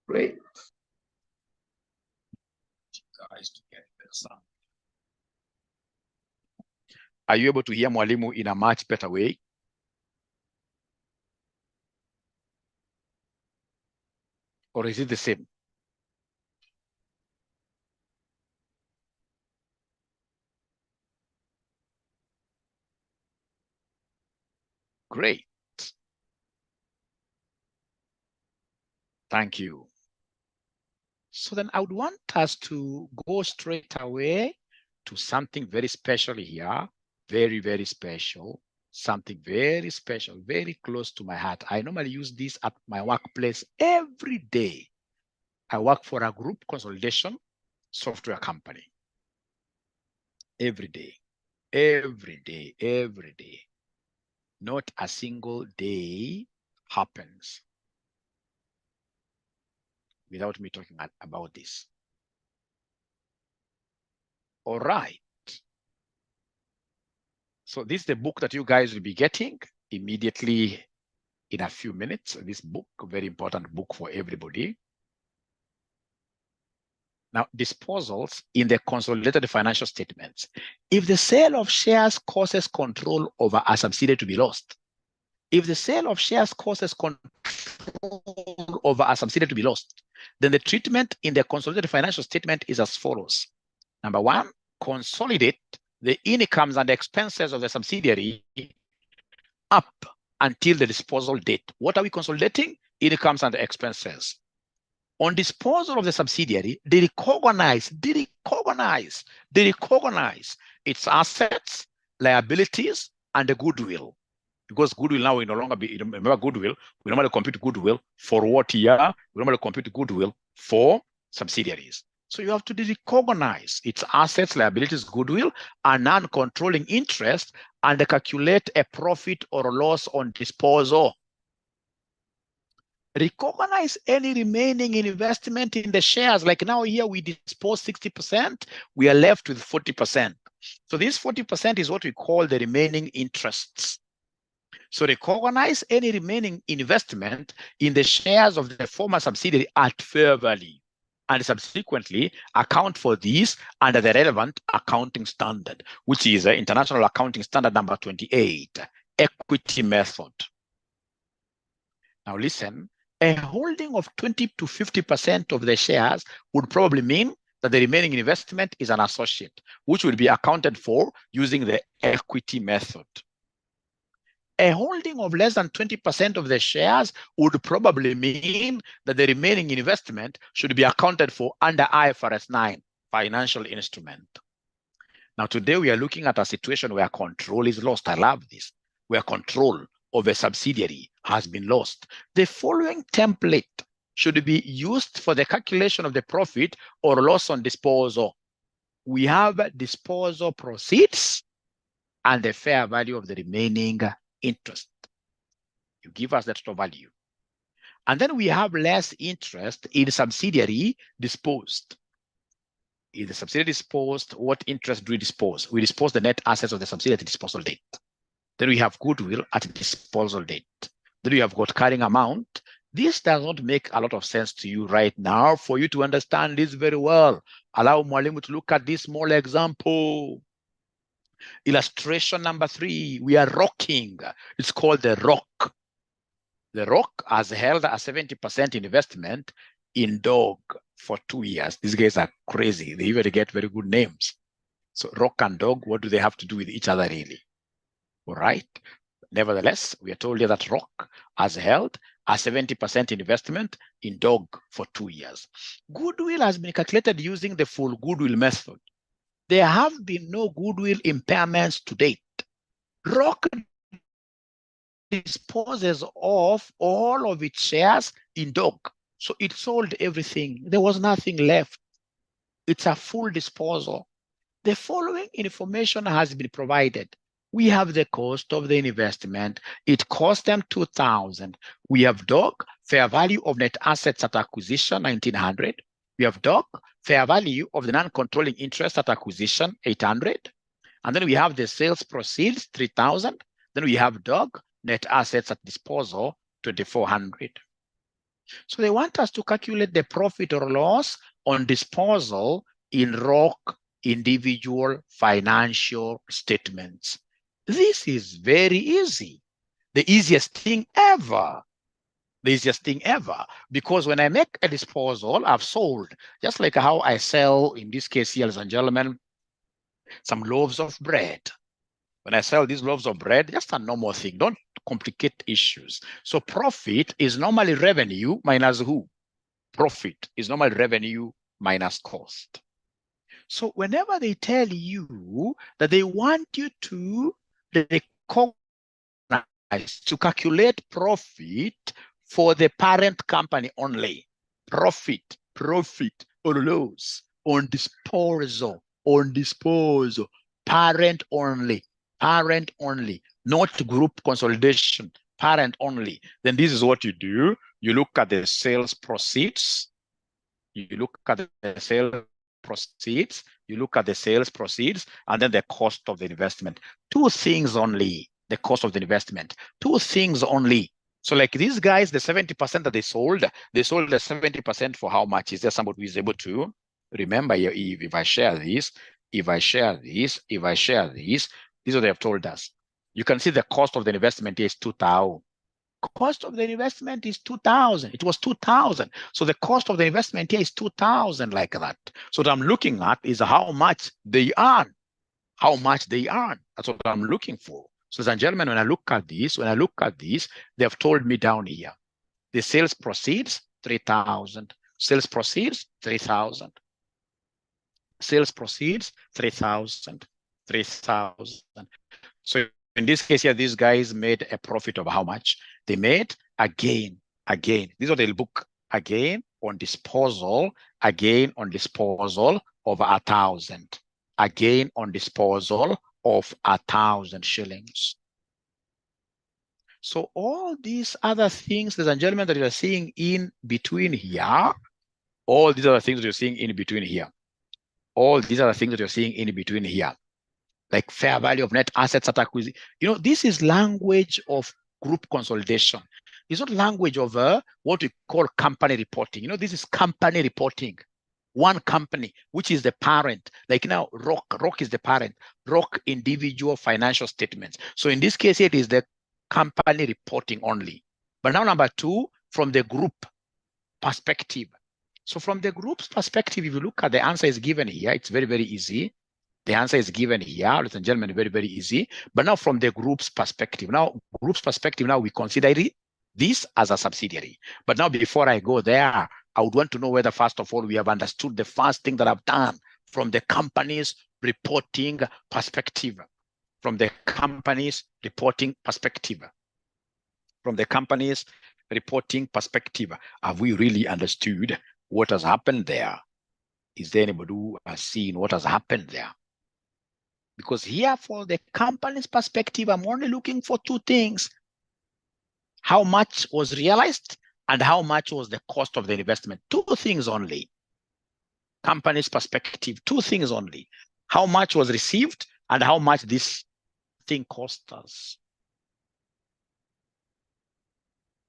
Great. Guys, to get better sound. Are you able to hear Mwalimu in a much better way? Or is it the same? Great. Thank you. So then I would want us to go straight away to something very special here. Very, very special. Something very special, very close to my heart. I normally use this at my workplace every day. I work for a group consolidation software company. Every day. Not a single day happens without me talking about this. All right. So this is the book that you guys will be getting immediately in a few minutes. This book, a very important book for everybody. Now, disposals in the consolidated financial statements. If the sale of shares causes control over a subsidiary to be lost, if the sale of shares causes control over a subsidiary to be lost, then the treatment in the consolidated financial statement is as follows. Number one, consolidate the incomes and expenses of the subsidiary up until the disposal date. What are we consolidating? Incomes and expenses. On disposal of the subsidiary, they recognize its assets, liabilities, and the goodwill. Because goodwill now will no longer be, remember goodwill, we normally compute goodwill for what year? We normally compute goodwill for subsidiaries. So you have to recognize its assets, liabilities, goodwill, and non-controlling interest, and calculate a profit or loss on disposal. Recognize any remaining investment in the shares. Like now here we dispose 60%, we are left with 40%. So this 40% is what we call the remaining interests. So recognize any remaining investment in the shares of the former subsidiary at fair value, and subsequently account for these under the relevant accounting standard, which is International Accounting Standard number 28, equity method. Now listen, a holding of 20 to 50% of the shares would probably mean that the remaining investment is an associate, which will be accounted for using the equity method. A holding of less than 20% of the shares would probably mean that the remaining investment should be accounted for under IFRS 9, financial instrument. Now, today we are looking at a situation where control is lost. I love this, where control of a subsidiary has been lost. The following template should be used for the calculation of the profit or loss on disposal. We have disposal proceeds and the fair value of the remaining interest. You give us the total value. And then we have less interest in subsidiary disposed. In the subsidiary disposed, what interest do we dispose? We dispose the net assets of the subsidiary at disposal date. Then we have goodwill at disposal date. Then we have got carrying amount. This does not make a lot of sense to you right now. For you to understand this very well, allow Mwalimu to look at this small example. Illustration number 3, we are rocking. It's called the rock. The rock has held a 70% investment in dog for 2 years. These guys are crazy. They even get very good names. So rock and dog, what do they have to do with each other really? All right. Nevertheless, we are told here that rock has held a 70% investment in dog for 2 years. Goodwill has been calculated using the full goodwill method. There have been no goodwill impairments to date. Rock disposes of all of its shares in dog. So it sold everything. There was nothing left. It's a full disposal. The following information has been provided. We have the cost of the investment. It cost them 2,000. We have dog, fair value of net assets at acquisition, 1,900. We have dog, fair value of the non-controlling interest at acquisition, 800. And then we have the sales proceeds, 3,000. Then we have dog, net assets at disposal, 2,400. So they want us to calculate the profit or loss on disposal in ROC individual financial statements. This is very easy. The easiest thing ever. The easiest thing ever. Because when I make a disposal, I've sold, just like how I sell, in this case here, ladies and gentlemen, some loaves of bread. When I sell these loaves of bread, just a normal thing. Don't complicate issues. So profit is normally revenue minus who? Profit is normally revenue minus cost. So whenever they tell you that they want you to recognize, to calculate profit for the parent company only, profit or loss on disposal, parent only, not group consolidation, parent only, then this is what you do. You look at the sales proceeds, and then the cost of the investment. 2 things only, the cost of the investment. 2 things only. So like these guys, the 70% that they sold the 70% for how much? Is there somebody who is able to remember here? If I share this, this is what they have told us. You can see the cost of the investment is 2,000. Cost of the investment is 2,000. It was 2,000. So the cost of the investment here is 2,000, like that. So what I'm looking at is how much they earn. That's what I'm looking for. So, ladies and gentlemen, when I look at this, they have told me down here, the sales proceeds, 3,000. Sales proceeds, 3,000. Sales proceeds, 3,000. 3,000. So in this case here, these guys made a profit of how much? They made a gain. Again, these are the book again on disposal, again on disposal of 1,000. Again on disposal of 1,000 shillings. So all these other things, ladies and gentlemen, that you are seeing in between here, all these other things that you're seeing in between here, all these other things that you're seeing in between here, like fair value of net assets at acquisition. You know, this is language of group consolidation. It's not language of what we call company reporting. You know, this is company reporting. One company, which is the parent. Like now, ROC is the parent. ROC individual financial statements. So in this case, it is the company reporting only. But now number two, from the group perspective. So from the group's perspective, if you look at the answer is given here, it's very, very easy. The answer is given here, ladies and gentlemen, very, very easy. But now from the group's perspective, now we consider this as a subsidiary. But now before I go there, I would want to know whether, first of all, we have understood the first thing that I've done from the company's reporting perspective. From the company's reporting perspective. From the company's reporting perspective, have we really understood what has happened there? Is there anybody who has seen what has happened there? Because here, for the company's perspective, I'm only looking for two things. How much was realized and how much was the cost of the investment? Two things only. Company's perspective, two things only. How much was received and how much this thing cost us.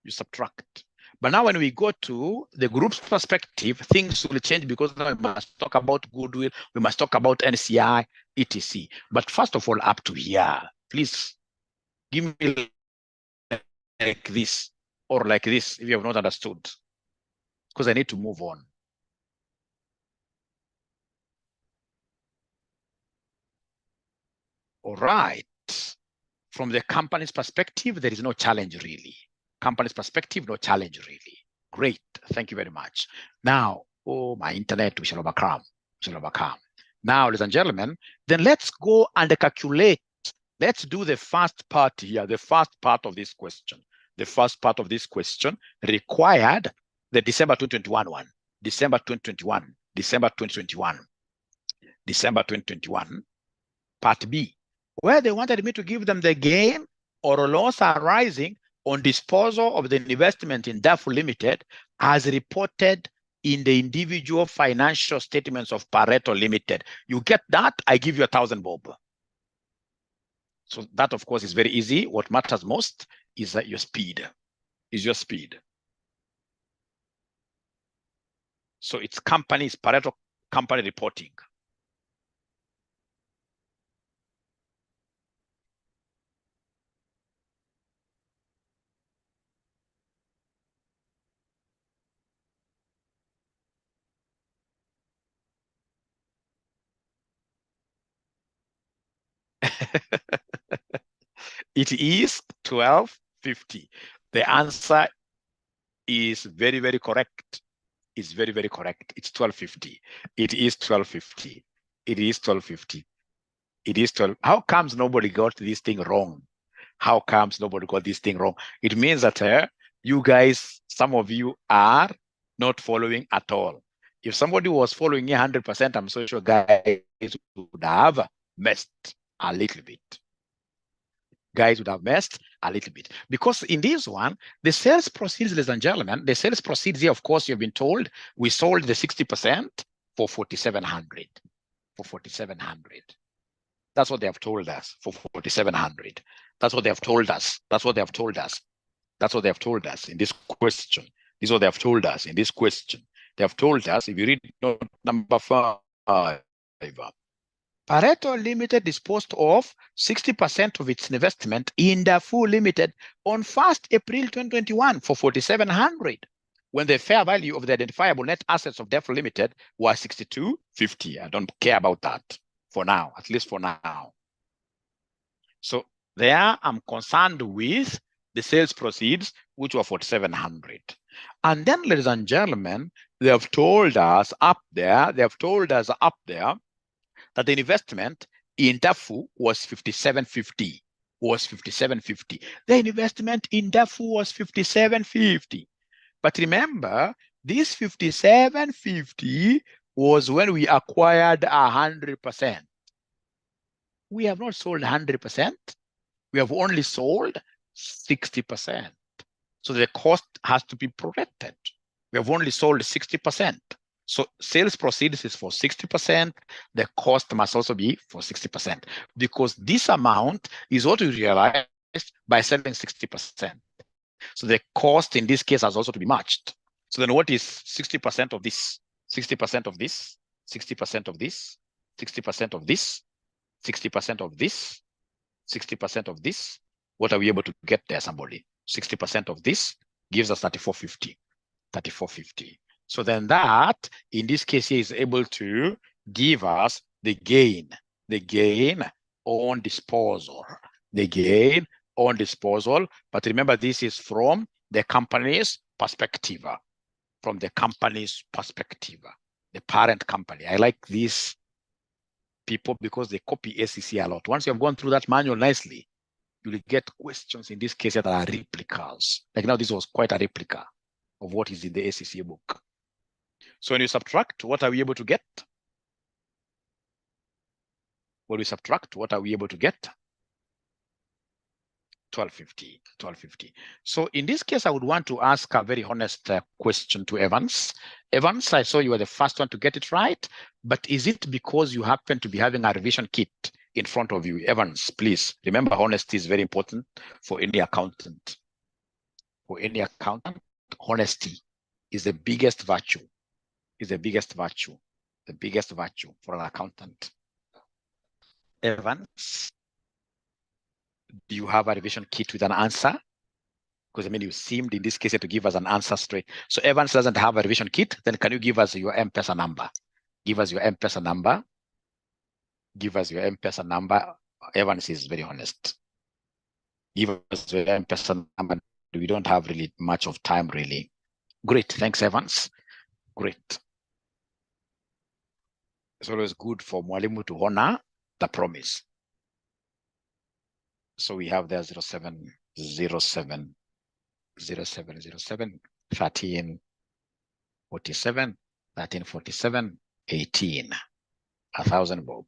You subtract. But now when we go to the group's perspective, things will change because now we must talk about goodwill, we must talk about NCI, etc. But first of all, up to here, please give me like this or like this if you have not understood, because I need to move on. All right. From the company's perspective, there is no challenge really. Company's perspective, no challenge really. Great. Thank you very much. Now, oh, my internet, we shall overcome. We shall overcome. Now, ladies and gentlemen, then let's go and calculate. Let's do the first part here, the first part of this question. The first part of this question required the December 2021 one. December 2021. December 2021. December 2021. Part B, where they wanted me to give them the gain or loss arising on disposal of the investment in DAF Limited as reported in the individual financial statements of Pareto Limited. You get that? I give you 1,000 bob. So that, of course, is very easy. What matters most is that your speed. Is your speed. So it's companies, Pareto company reporting. It is 1250. The answer is very, very correct. It's very, very correct. It's 1250. It is 1250. It is 1250. It is 12. How comes nobody got this thing wrong? How comes nobody got this thing wrong? It means that you guys, some of you are not following at all. If somebody was following 100%, I'm so sure guys would have messed a little bit. Guys would have messed a little bit. Because in this one, the sales proceeds, ladies and gentlemen, the sales proceeds here, of course, you've been told, we sold the 60% for 4,700. For 4,700. That's what they have told us, for 4,700. That's what they have told us. That's what they have told us. That's what they have told us in this question. This is what they have told us in this question. They have told us, if you read note number 5, Pareto Limited disposed of 60% of its investment in the full limited on 1st April 2021 for 4,700, when the fair value of the identifiable net assets of DEF Limited was 6250. I don't care about that for now, at least for now. So there I'm concerned with the sales proceeds, which were 4,700. And then, ladies and gentlemen, they have told us up there that the investment in DAFU was 5750. The investment in DAFU was 5750. But remember, this 5750 was when we acquired 100%. We have not sold 100%. We have only sold 60%. So the cost has to be protected. We have only sold 60%. So sales proceeds is for 60%. The cost must also be for 60%, because this amount is what we realized by selling 60%. So the cost in this case has also to be matched. So then what is 60% of this? 60% of this, 60% of this, 60% of this, 60% of this, 60% of this. What are we able to get there, somebody? 60% of this gives us 3450. 3450. So then that, in this case here, is able to give us the gain on disposal. The gain on disposal. But remember, this is from the company's perspective. From the company's perspective, the parent company. I like these people because they copy SEC a lot. Once you have gone through that manual nicely, you will get questions in this case that are replicas. Like now, this was quite a replica of what is in the SEC book. So when you subtract, what are we able to get? When we subtract, what are we able to get? 1250, 1250. So in this case, I would want to ask a very honest question to Evans. Evans, I saw you were the first one to get it right, but is it because you happen to be having a revision kit in front of you? Evans, please remember, honesty is very important for any accountant. For any accountant, honesty is the biggest virtue. Is the biggest virtue. The biggest virtue for an accountant. Evans, do you have a revision kit with an answer? Because I mean, you seemed in this case to give us an answer straight. So Evans doesn't have a revision kit. Then can you give us your M-Pesa number? Give us your M-Pesa number. Give us your M-Pesa number. Evans is very honest. Give us your M-Pesa number. We don't have really much of time, really. Great. Thanks, Evans. Great. It's always good for Mwalimu to honor the promise. So we have there 0707 0707 1347 1347 18 1,000 bob.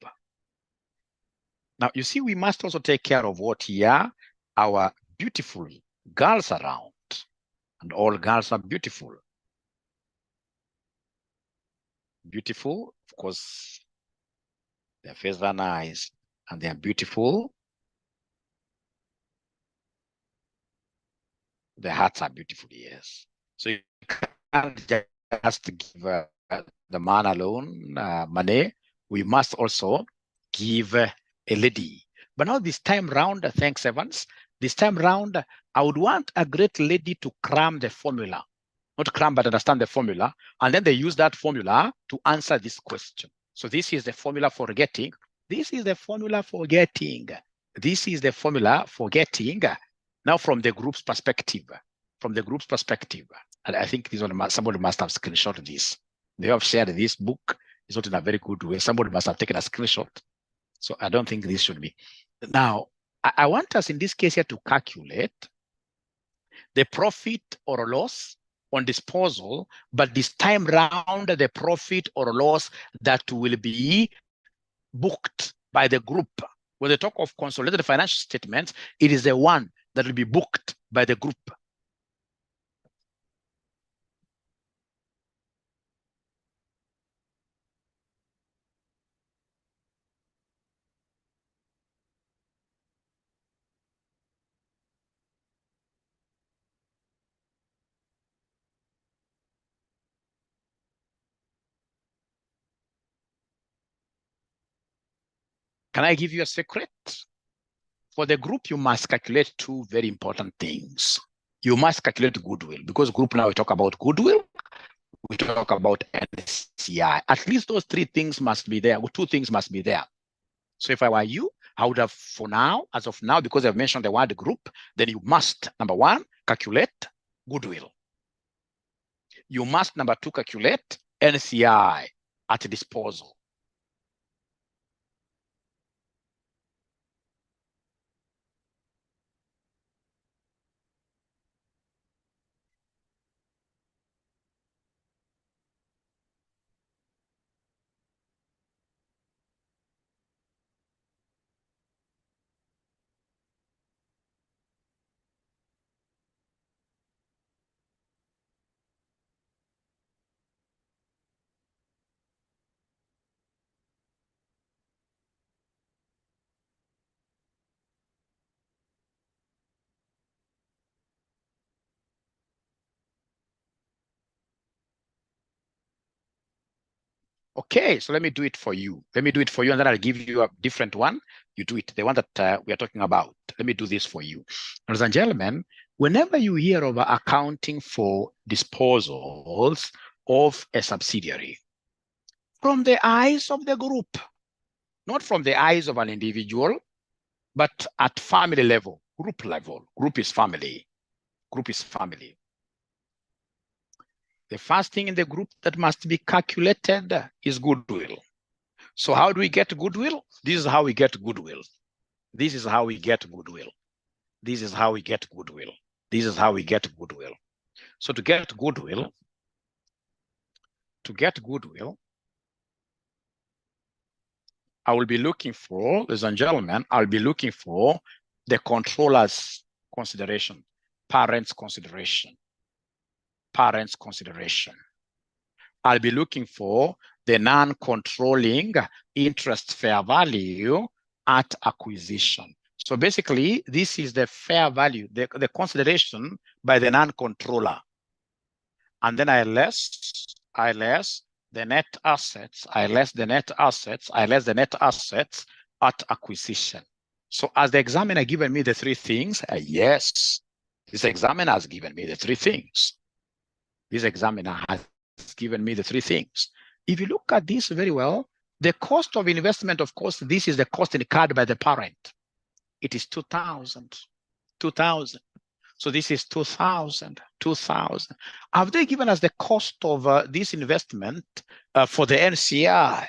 Now you see, we must also take care of what here our beautiful girls around, and all girls are beautiful. Beautiful, of course, their faces are nice and they are beautiful. The hearts are beautiful, yes. So you can't just give the man alone money. We must also give a lady. But now this time round, thanks Evans, this time round, I would want a great lady to cram the formula. Not cram, but understand the formula. And then they use that formula to answer this question. So this is the formula for getting. This is the formula for getting. This is the formula for getting. Now, from the group's perspective, and I think this one somebody must have screenshot this. They have shared this book. It's not in a very good way. Somebody must have taken a screenshot. So I don't think this should be. Now, I want us in this case here to calculate the profit or loss on disposal, but this time round, the profit or loss that will be booked by the group. When they talk of consolidated financial statements, it is the one that will be booked by the group. Can I give you a secret? For the group, you must calculate two very important things. You must calculate goodwill, because group now we talk about goodwill, we talk about NCI. At least those three things must be there. Two things must be there. So if I were you, I would have, for now, as of now, because I've mentioned the word group, then you must, number one, calculate goodwill. you must, number two, calculate NCI at disposal. Okay, so let me do it for you. Let me do it for you, and then I'll give you a different one. You do it, the one that we are talking about. Let me do this for you. Ladies and gentlemen, whenever you hear of accounting for disposals of a subsidiary, from the eyes of the group, not from the eyes of an individual, but at family level, group level. Group is family. Group is family. The first thing in the group that must be calculated is goodwill. So how do we get goodwill? This is how we get goodwill. This is how we get goodwill. This is how we get goodwill. This is how we get goodwill. So to get goodwill, I will be looking for, ladies and gentlemen, I'll be looking for the controller's consideration, parents' consideration, parents' consideration. I'll be looking for the non-controlling interest fair value at acquisition. So basically, this is the fair value, the consideration by the non-controller. And then I less the net assets, I less the net assets at acquisition. So as the examiner given me the three things, yes, this examiner has given me the three things. This examiner has given me the three things. If you look at this very well, the cost of investment, of course, this is the cost incurred by the parent. It is 2,000. So this is 2,000. Have they given us the cost of this investment for the NCI?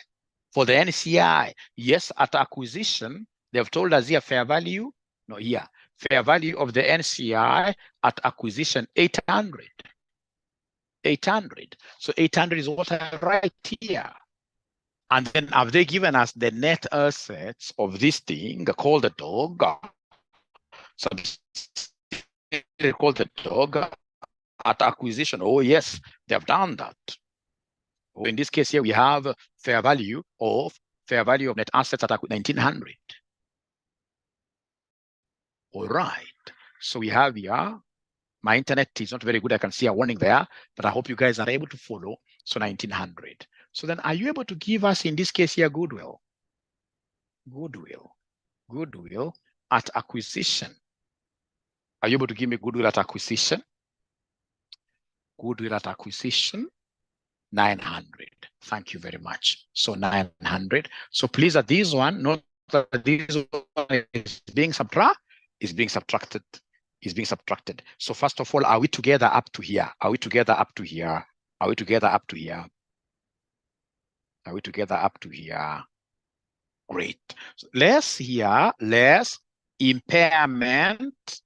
For the NCI, yes, at acquisition, they've told us here fair value. No, here, fair value of the NCI at acquisition, 800. 800. So 800 is what I write here. And then have they given us the net assets of this thing called the dog? Called the dog at acquisition. Oh, yes, they have done that. In this case here, we have fair value of net assets at 1,900. All right. So we have here, my internet is not very good. I can see a warning there, but I hope you guys are able to follow. So 1,900. So then are you able to give us, in this case here, goodwill? Goodwill at acquisition. Are you able to give me goodwill at acquisition? Goodwill at acquisition, 900. Thank you very much. So 900. So please, at this one, note that this one is being subtracted. So first of all, are we together up to here? Are we together up to here? Are we together up to here? Are we together up to here? Great. So less impairment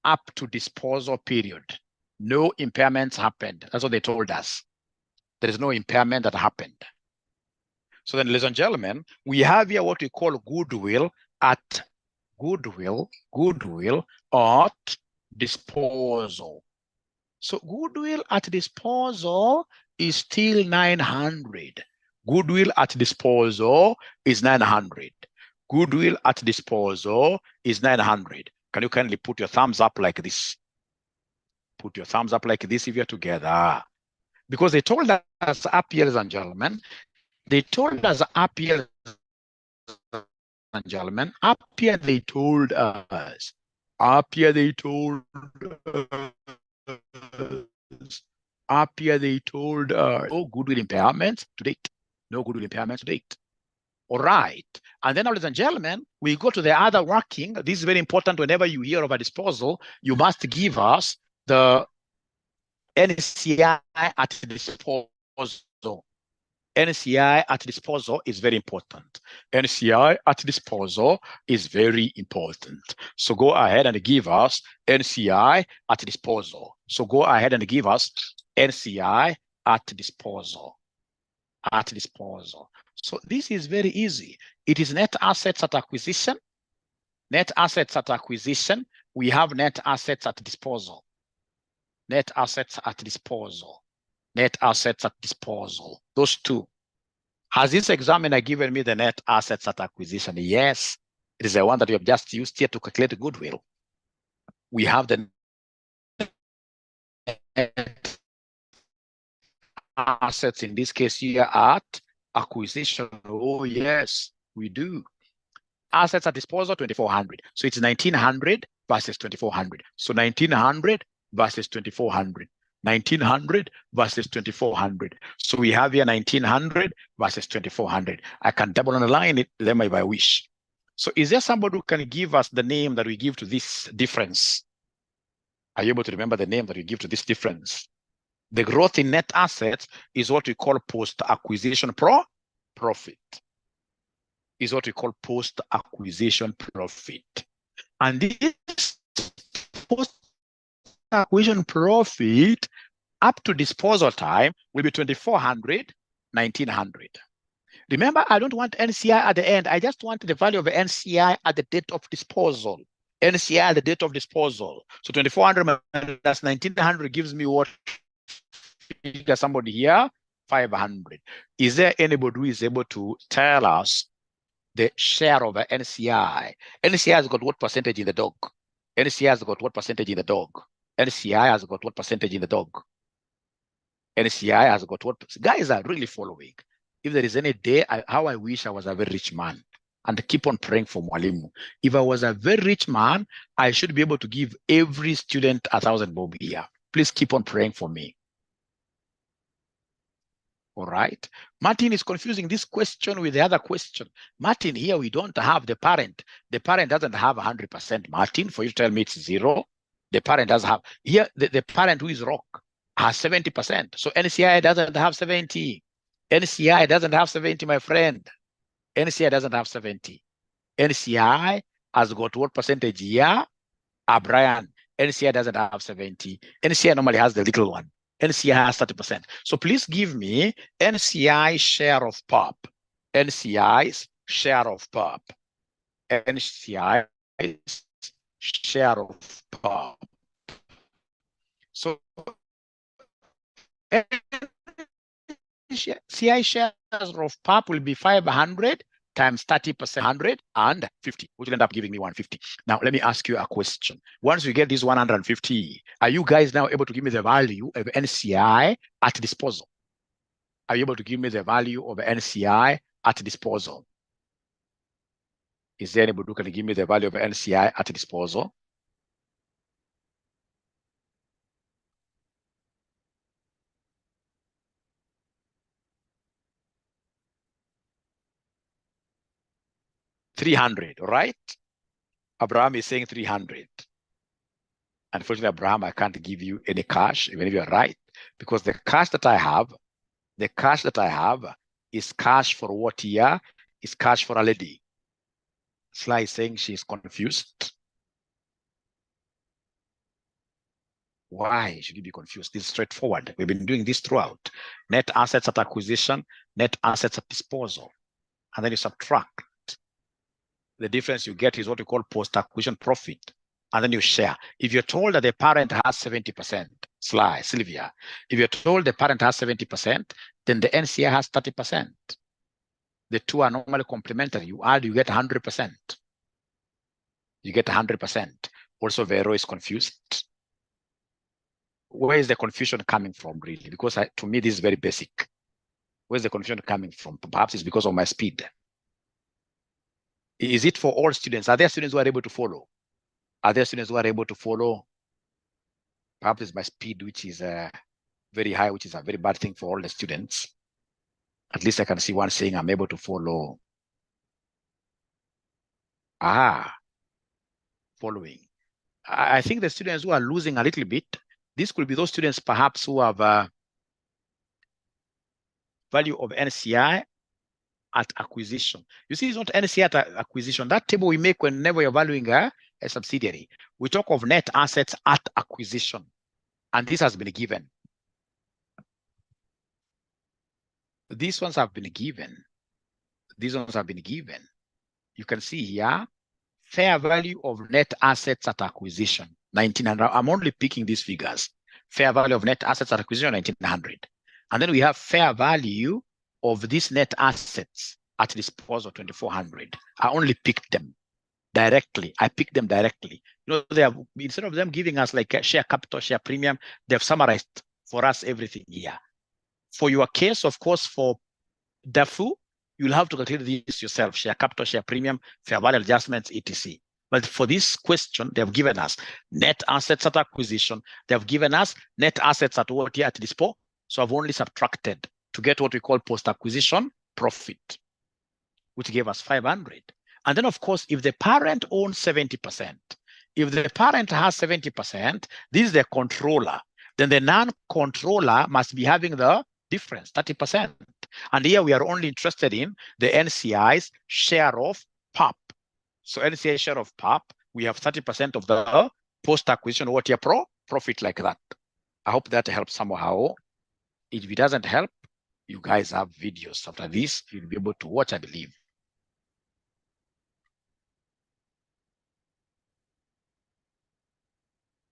up to disposal period. No impairments happened. That's what they told us. There is no impairment that happened. So then, ladies and gentlemen, we have here what we call goodwill at disposal. So goodwill at disposal is still 900. Goodwill at disposal is 900. Goodwill at disposal is 900. Can you kindly put your thumbs up like this? Put your thumbs up like this if you're together. Because they told us up here, ladies and gentlemen, they told us up here, up here they told us, oh, goodwill impairments to date. No goodwill impairments to date. All right. And then, ladies and gentlemen, we go to the other working. This is very important. Whenever you hear of a disposal, you must give us the NCI at disposal. NCI at disposal is very important. NCI at disposal is very important. So go ahead and give us NCI at disposal. So go ahead and give us NCI at disposal. At disposal. So this is very easy. It is net assets at acquisition. Net assets at acquisition. We have net assets at disposal. Net assets at disposal. Net assets at disposal. Those two. Has this examiner given me the net assets at acquisition? Yes. It is the one that we have just used here to calculate goodwill. We have the net assets in this case here at acquisition. Oh, yes, we do. Assets at disposal, 2,400. So it's 1,900 versus 2,400. So 1,900 versus 2,400. 1,900 versus 2,400. So we have here 1,900 versus 2,400. I can double underline it them if I wish. So is there somebody who can give us the name that we give to this difference? Are you able to remember the name that we give to this difference? The growth in net assets is what we call post-acquisition profit. Is what we call post-acquisition profit. And this post-acquisition profit up to disposal time will be 2,400, 1,900. Remember, I don't want NCI at the end. I just want the value of the NCI at the date of disposal. NCI at the date of disposal. So 2,400 plus 1,900 gives me what figure? Somebody here? 500. Is there anybody who is able to tell us the share of the NCI? NCI has got what percentage in the dog? NCI has got what percentage in the dog? NCI has got what percentage in the dog? NCI has got what? Guys are really following. If there is any day, how I wish I was a very rich man and keep on praying for Mwalimu. If I was a very rich man, I should be able to give every student 1,000 bob here. Please keep on praying for me. All right. Martin is confusing this question with the other question. Martin, here we don't have the parent. The parent doesn't have 100%. Martin, for you to tell me it's 0, the parent does have. Here, the parent who is Rock has 70%. So NCI doesn't have 70. NCI doesn't have 70, my friend. NCI doesn't have 70. NCI has got what percentage here? Brian, NCI doesn't have 70. NCI normally has the little one. NCI has 30%. So please give me NCI share of POP. NCI's share of POP. NCI share of POP. So CI shares of POP will be 500 times 30%, 150, which will end up giving me 150. Now, let me ask you a question. Once we get this 150, are you guys now able to give me the value of NCI at disposal? Are you able to give me the value of NCI at disposal? Is there anybody who can give me the value of NCI at disposal? $300, right? Abraham is saying 300. Unfortunately, Abraham, I can't give you any cash, even if you're right, because the cash that I have is cash for what year? Is cash for a lady. Sly is saying she's confused. Why should you be confused? This is straightforward. We've been doing this throughout. Net assets at acquisition, net assets at disposal. And then you subtract. The difference you get is what we call post-acquisition profit. And then you share. If you're told that the parent has 70%, Sly, Sylvia, if you're told the parent has 70%, then the NCI has 30%. The two are normally complementary. You add, you get 100%. You get 100%. Also, Vero is confused. Where is the confusion coming from, really? Because to me, this is very basic. Where's the confusion coming from? Perhaps it's because of my speed. Is it for all students? Are there students who are able to follow? Are there students who are able to follow? Perhaps it's my speed, which is very high, which is a very bad thing for all the students. At least I can see one saying I'm able to follow. Following. I think the students who are losing a little bit This could be those students perhaps who have a value of NCI at acquisition. You see, it's not NCI at acquisition. That table we make whenever you're valuing a subsidiary. We talk of net assets at acquisition. And this has been given. These ones have been given. These ones have been given. You can see here, fair value of net assets at acquisition, 1900. I'm only picking these figures. Fair value of net assets at acquisition, 1900. And then we have fair value of these net assets at disposal, 2400. I only picked them directly. I picked them directly. You know, they have, instead of them giving us like a share capital, share premium, they've summarized for us everything here. For your case, of course, for DAFU, you'll have to calculate this yourself, share capital, share premium, fair value adjustments, etc. But for this question, they've given us net assets at acquisition. They've given us net assets at what here at disposal. So I've only subtracted to get what we call post-acquisition profit, which gave us 500. And then, of course, if the parent owns 70%, if the parent has 70%, this is the controller. Then the non-controller must be having the difference, 30%. And here we are only interested in the NCI's share of PAP. So NCI share of PAP, we have 30% of the post-acquisition what year profit like that. I hope that helps somehow. If it doesn't help, you guys have videos after this. You'll be able to watch, I believe.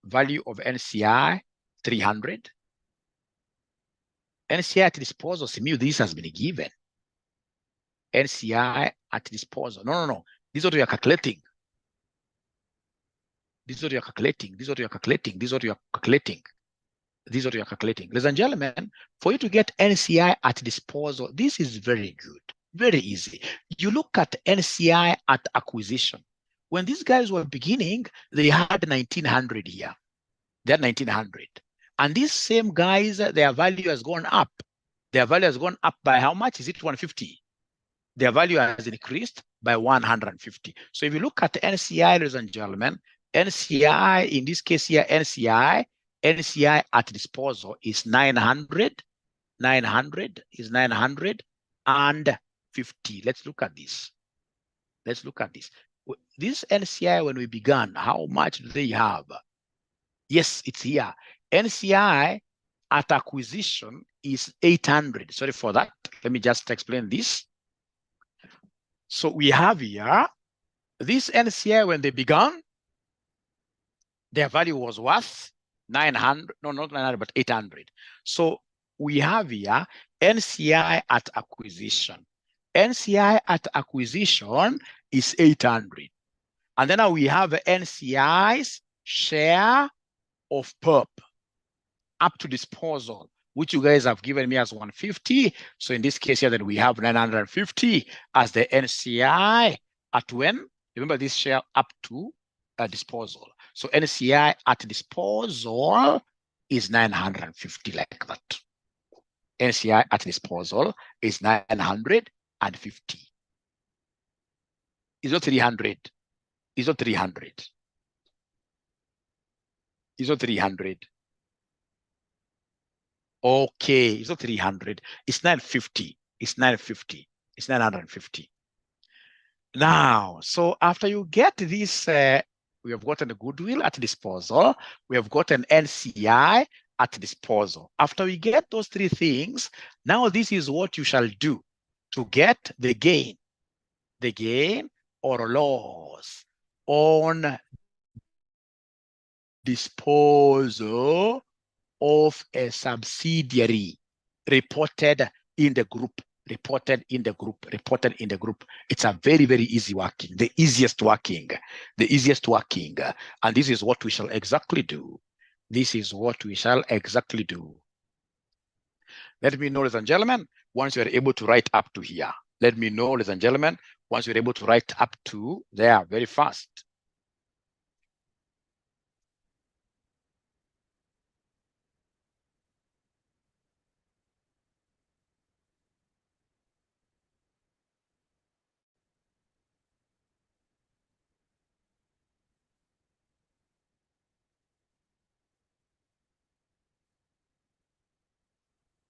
Value of NCI, 300. NCI at disposal, Simu, this has been given. NCI at disposal. No. This is what we are calculating. This is what you are calculating. This is what you are calculating. This is what you are calculating. This is what you are calculating. Ladies and gentlemen, for you to get NCI at disposal, this is very good. Very easy. You look at NCI at acquisition. When these guys were beginning, they had 1900 here. They had 1900. And these same guys, their value has gone up. Their value has gone up by how much? Is it 150? Their value has increased by 150. So if you look at NCI, ladies and gentlemen, NCI, in this case here, NCI at disposal is 900. 900 is 950. Let's look at this. Let's look at this. This NCI, when we began, how much do they have? Yes, it's here. NCI at acquisition is 800. Sorry for that. Let me just explain this. So we have here, this NCI, when they began, their value was worth 900, no, not 900, but 800. So we have here NCI at acquisition. NCI at acquisition is 800. And then now we have NCI's share of PERP up to disposal, which you guys have given me as 150. So in this case here, then we have 950 as the NCI at when? Remember this share up to disposal. So NCI at disposal is 950 like that. NCI at disposal is 950. Is not 300. Is not 300. Is not 300. Okay, it's not 300. It's 950. It's 950. It's 950. Now, so after you get this, we have gotten a Goodwill at disposal. We have got an NCI at disposal. After we get those three things, now this is what you shall do to get the gain or loss on disposal of a subsidiary reported in the group. It's a very, very easy working, the easiest working. And this is what we shall exactly do. This is what we shall exactly do. Let me know, ladies and gentlemen, once you're able to write up to here. Let me know, ladies and gentlemen, once you're able to write up to there very fast.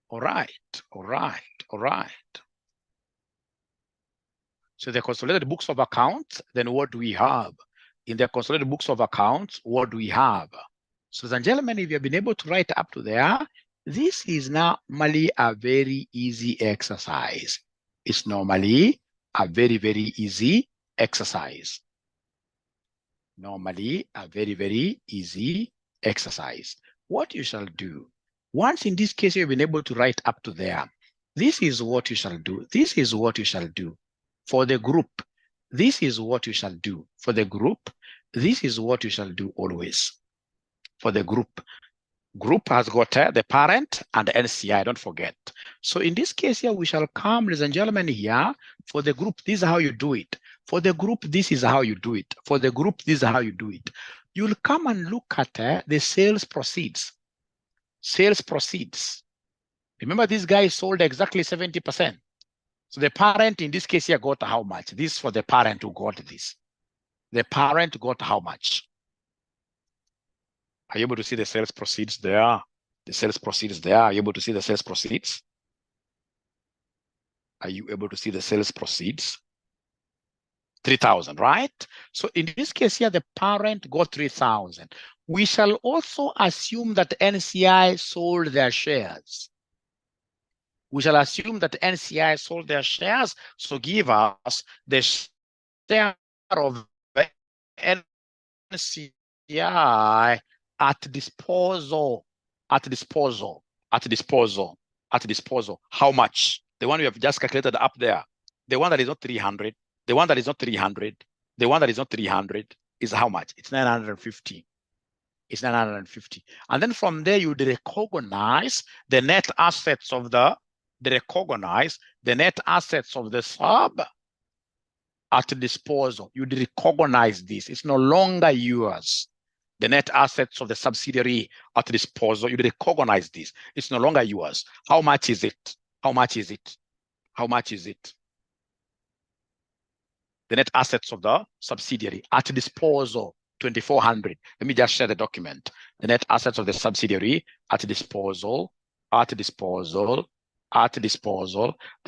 All right. So the consolidated books of accounts, then what do we have? In the consolidated books of accounts, what do we have? So, ladies and gentlemen, if you have been able to write up to there, this is normally a very easy exercise. It's normally a very, very easy exercise. Normally a very, very easy exercise. What you shall do, once in this case you've been able to write up to there, this is what you shall do. This is what you shall do. For the group, this is what you shall do. For the group, this is what you shall do always. For the group has got the parent and the NCI, don't forget. So in this case here, we shall come, ladies and gentlemen, here. For the group, this is how you do it. For the group, this is how you do it. For the group, this is how you do it. You'll come and look at the sales proceeds. Sales proceeds. Remember, this guy sold exactly 70%. So the parent in this case here got how much? This is for the parent who got this. The parent got how much? Are you able to see the sales proceeds there? The sales proceeds there. Are you able to see the sales proceeds? Are you able to see the sales proceeds? 3,000, right? So in this case here, the parent got 3,000. We shall also assume that NCI sold their shares. We shall assume that NCI sold their shares. So give us the share of NCI at disposal. How much? The one we have just calculated up there. The one that is not 300. The one that is not 300. The one that is not 300 is how much? It's 950. It's 950. And then from there, you recognize the net assets of the sub at disposal. You recognize this. It's no longer yours. The net assets of the subsidiary at disposal, you recognize this. It's no longer yours. How much is it? How much is it? How much is it? The net assets of the subsidiary at disposal, 2,400. Let me just share the document. The net assets of the subsidiary at disposal. The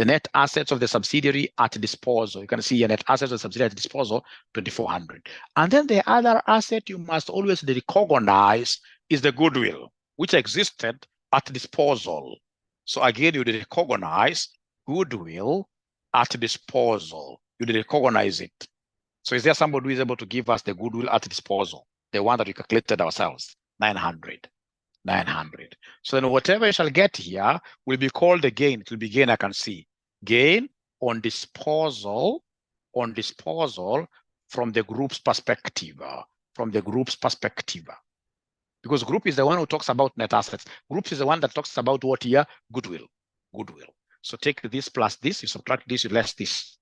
net assets of the subsidiary at disposal. You can see your net assets of the subsidiary at disposal, 2,400. And then the other asset you must always recognize is the goodwill, which existed at disposal. So again, you recognize goodwill at disposal. You recognize it. So is there somebody who is able to give us the goodwill at disposal? The one that we calculated ourselves, 900. So then whatever you shall get here will be called the gain. It will be gain, I can see. Gain on disposal from the group's perspective. Because group is the one who talks about net assets. Group is the one that talks about what here? Goodwill. So take this plus this, you subtract this, you less this.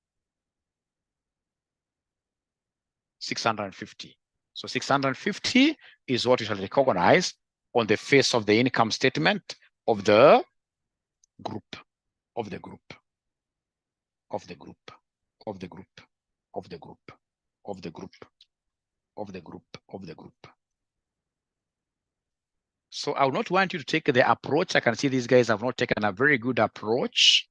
650. So 650 is what you shall recognize on the face of the income statement of the group. So I would not want you to take the approach. I can see these guys have not taken a very good approach.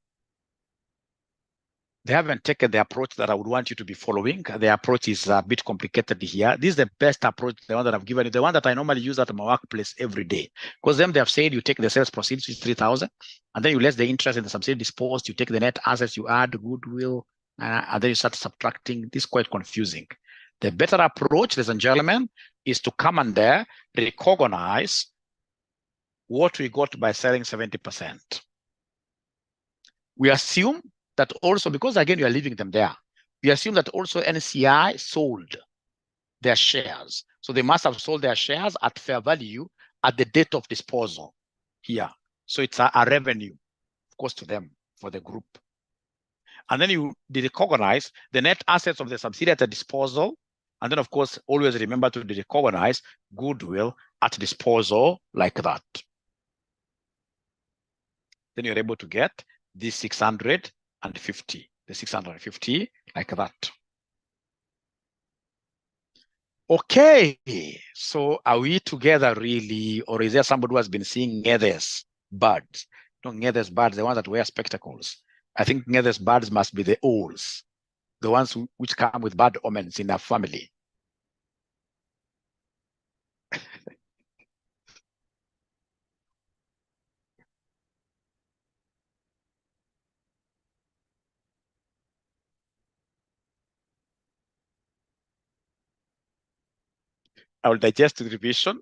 They haven't taken the approach that I would want you to be following. The approach is a bit complicated here. This is the best approach, the one that I've given you, the one that I normally use at my workplace every day. Because them, they have said you take the sales proceeds, which is 3,000, and then you less the interest in the subsidiary disposed, you take the net assets, you add goodwill, and then you start subtracting. This is quite confusing. The better approach, ladies and gentlemen, is to come and there, recognize what we got by selling 70%. We assume that also, because again, you are leaving them there, we assume that also NCI sold their shares. So they must have sold their shares at fair value at the date of disposal here. So it's a revenue, of course, to them, for the group. And then you recognize the net assets of the subsidiary at the disposal. And then, of course, always remember to recognize goodwill at disposal like that. Then you're able to get this 650, the 650 like that. Okay, so are we together really, or is there somebody who has been seeing others birds? Not Ngethe's birds, the ones that wear spectacles. I think Ngethe's birds must be the owls, the ones which come with bad omens in their family. I will digest the revision.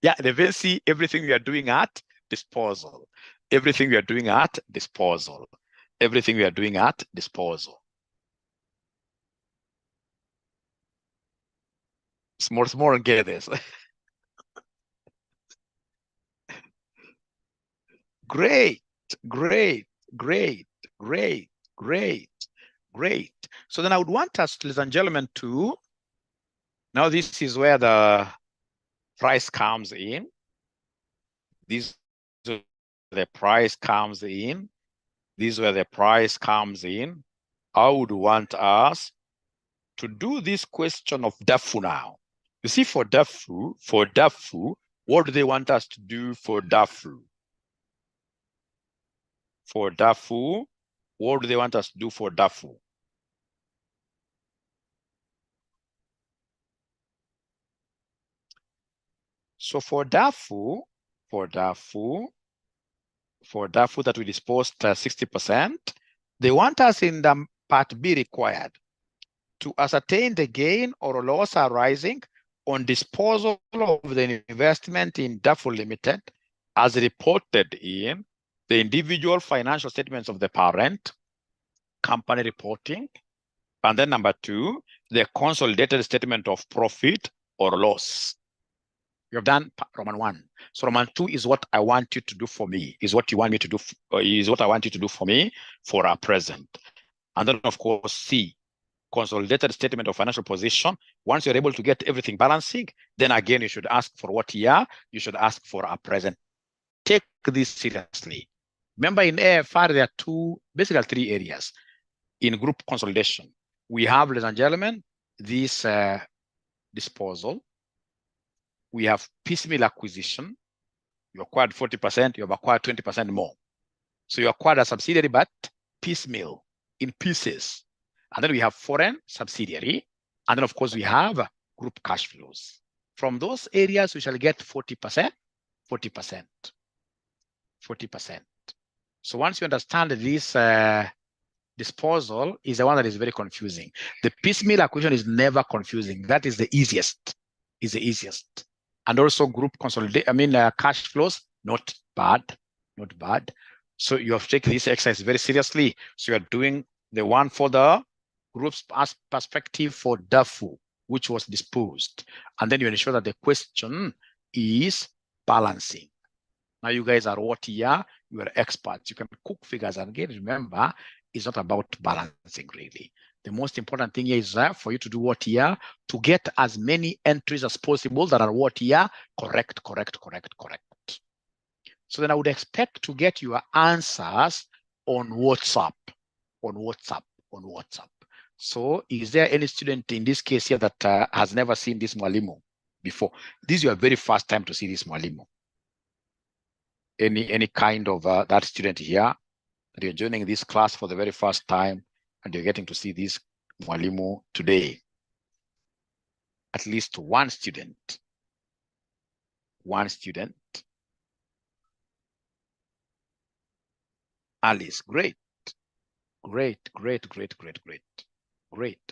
Yeah, they will see everything we are doing at disposal. Everything we are doing at disposal. Everything we are doing at disposal. Small and get this. Great, great, great, great, great, great. So then I would want us, ladies and gentlemen, to, now this is where the price comes in. This is where the price comes in. This is where the price comes in. I would want us to do this question of DAFU now. You see, for DAFU, what do they want us to do for DAFU? For DAFU, what do they want us to do for DAFU? So for DAFU that we disposed 60%, they want us in the part B required to ascertain the gain or loss arising on disposal of the investment in DAFU Limited as reported in the individual financial statements of the parent company reporting. And then number 2, the consolidated statement of profit or loss. You have done Roman 1. So Roman 2 is what I want you to do for me, is what you want me to do, is what I want you to do for me for our present. And then of course, C, consolidated statement of financial position. Once you're able to get everything balancing, then again, you should ask for what year, you should ask for our present. Take this seriously. Remember in AFR, there are basically 3 areas in group consolidation. We have, ladies and gentlemen, this disposal. We have piecemeal acquisition. You acquired 40%, you have acquired 20% more. So you acquired a subsidiary, but piecemeal, in pieces. And then we have foreign subsidiary. And then, of course, we have group cash flows. From those areas, we shall get 40%, 40%, 40%. So once you understand this disposal is the one that is very confusing. The piecemeal acquisition is never confusing. That is the easiest, And also group consolidation, cash flows, not bad. So you have to take this exercise very seriously. So you are doing the one for the group's perspective for DAFU, which was disposed. And then you ensure that the question is balancing. Now you guys are what year? You are experts. You can cook figures. And again, remember, it's not about balancing really. The most important thing here is for you to do what year? To get as many entries as possible that are what year? Correct. So then I would expect to get your answers on WhatsApp. So is there any student in this case here that has never seen this Mwalimu before? This is your very first time to see this Mwalimu. Any kind of that student here, that you're joining this class for the very first time and you're getting to see this Mwalimu today. At least one student. Alice, great.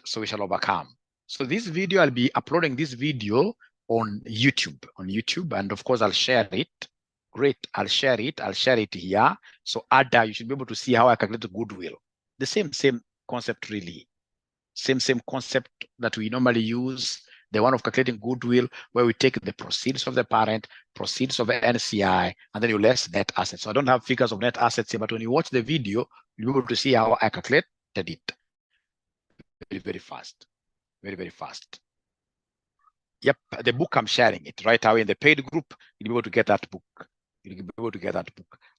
So we shall overcome. So this video, I'll be uploading this video on YouTube, and of course I'll share it. Great, I'll share it here. So Ada, you should be able to see how I calculate Goodwill. The same concept really. Same concept that we normally use, the one of calculating Goodwill, where we take the proceeds of the parent, proceeds of the NCI, and then you less net assets. So I don't have figures of net assets here, but when you watch the video, you'll be able to see how I calculated it. Very fast. Yep, the book, I'm sharing it right away in the paid group. You'll be able to get that book.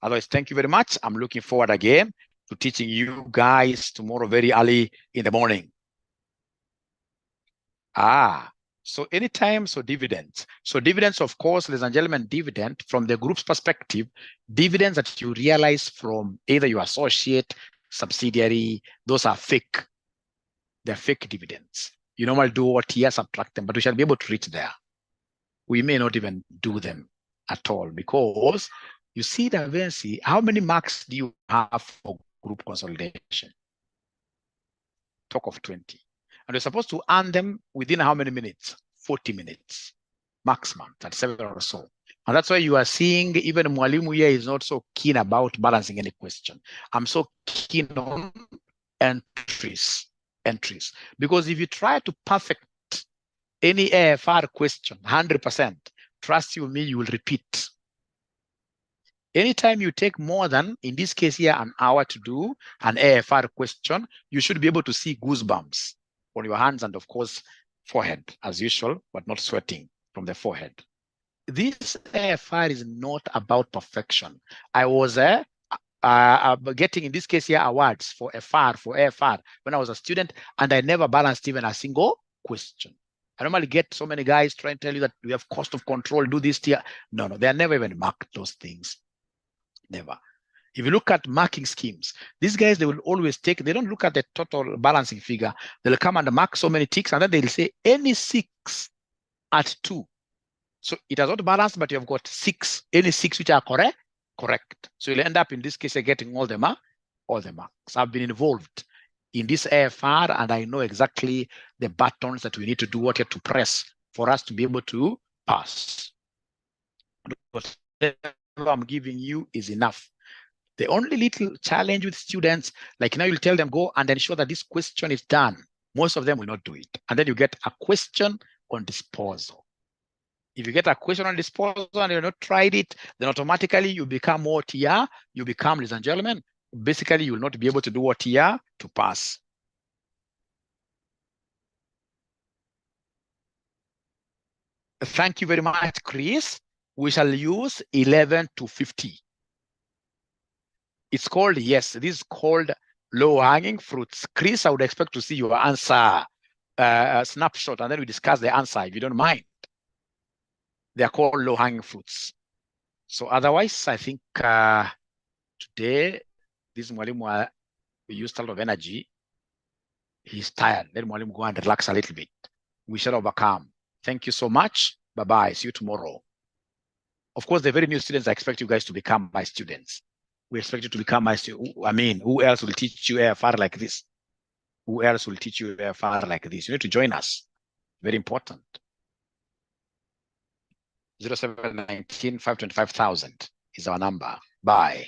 Otherwise, thank you very much. I'm looking forward again to teaching you guys tomorrow very early in the morning. So anytime, so dividends. So dividends, of course, ladies and gentlemen, dividend from the group's perspective, dividends that you realize from either your associate, subsidiary, those are fake. They're fake dividends. You normally do OTR, subtract them, but we shall be able to reach there. We may not even do them at all because you see the vacancy, how many marks do you have for group consolidation? Talk of 20. And you're supposed to earn them within how many minutes? 40 minutes, maximum, 37 or so. And that's why you are seeing even Mwalimu here is not so keen about balancing any question. I'm so keen on entries. Because if you try to perfect any AFR question, 100%, trust you me, you will repeat. Anytime you take more than, in this case here, an hour to do an AFR question, you should be able to see goosebumps on your hands and, of course, forehead, as usual, but not sweating from the forehead. This AFR is not about perfection. I was getting, in this case here, awards for AFR when I was a student, and I never balanced even a single question. I normally get so many guys trying to tell you that we have cost of control, do this here. No, they are never even marked those things. Never. If you look at marking schemes, these guys, they will always take, they don't look at the total balancing figure. They'll come and mark so many ticks, and then they'll say any 6 at 2. So it has not balanced, but you have got 6, any 6 which are correct. So you'll end up in this case getting all the marks. I've been involved in this AFR, and I know exactly the buttons that we need to do what to press for us to be able to pass. Whatever I'm giving you is enough. The only little challenge with students, like now you'll tell them go and ensure that this question is done. Most of them will not do it. And then you get a question on disposal. If you get a question on disposal and you've not tried it, then automatically you become OTR, you become, ladies and gentlemen, basically you will not be able to do OTR to pass. Thank you very much, Chris. We shall use 11 to 50. It's called, yes, this is called low-hanging fruits. Chris, I would expect to see your answer snapshot, and then we discuss the answer, if you don't mind. They are called low-hanging fruits. So otherwise, I think today, this Mwalimu, we used a lot of energy. He's tired. Let Mwalimu go and relax a little bit. We shall overcome. Thank you so much. Bye-bye. See you tomorrow. Of course, the very new students, I expect you guys to become my students. We expect you to become my students. I mean, who else will teach you AFR like this? Who else will teach you AFR like this? You need to join us. Very important. 0719 525,000 is our number. Bye.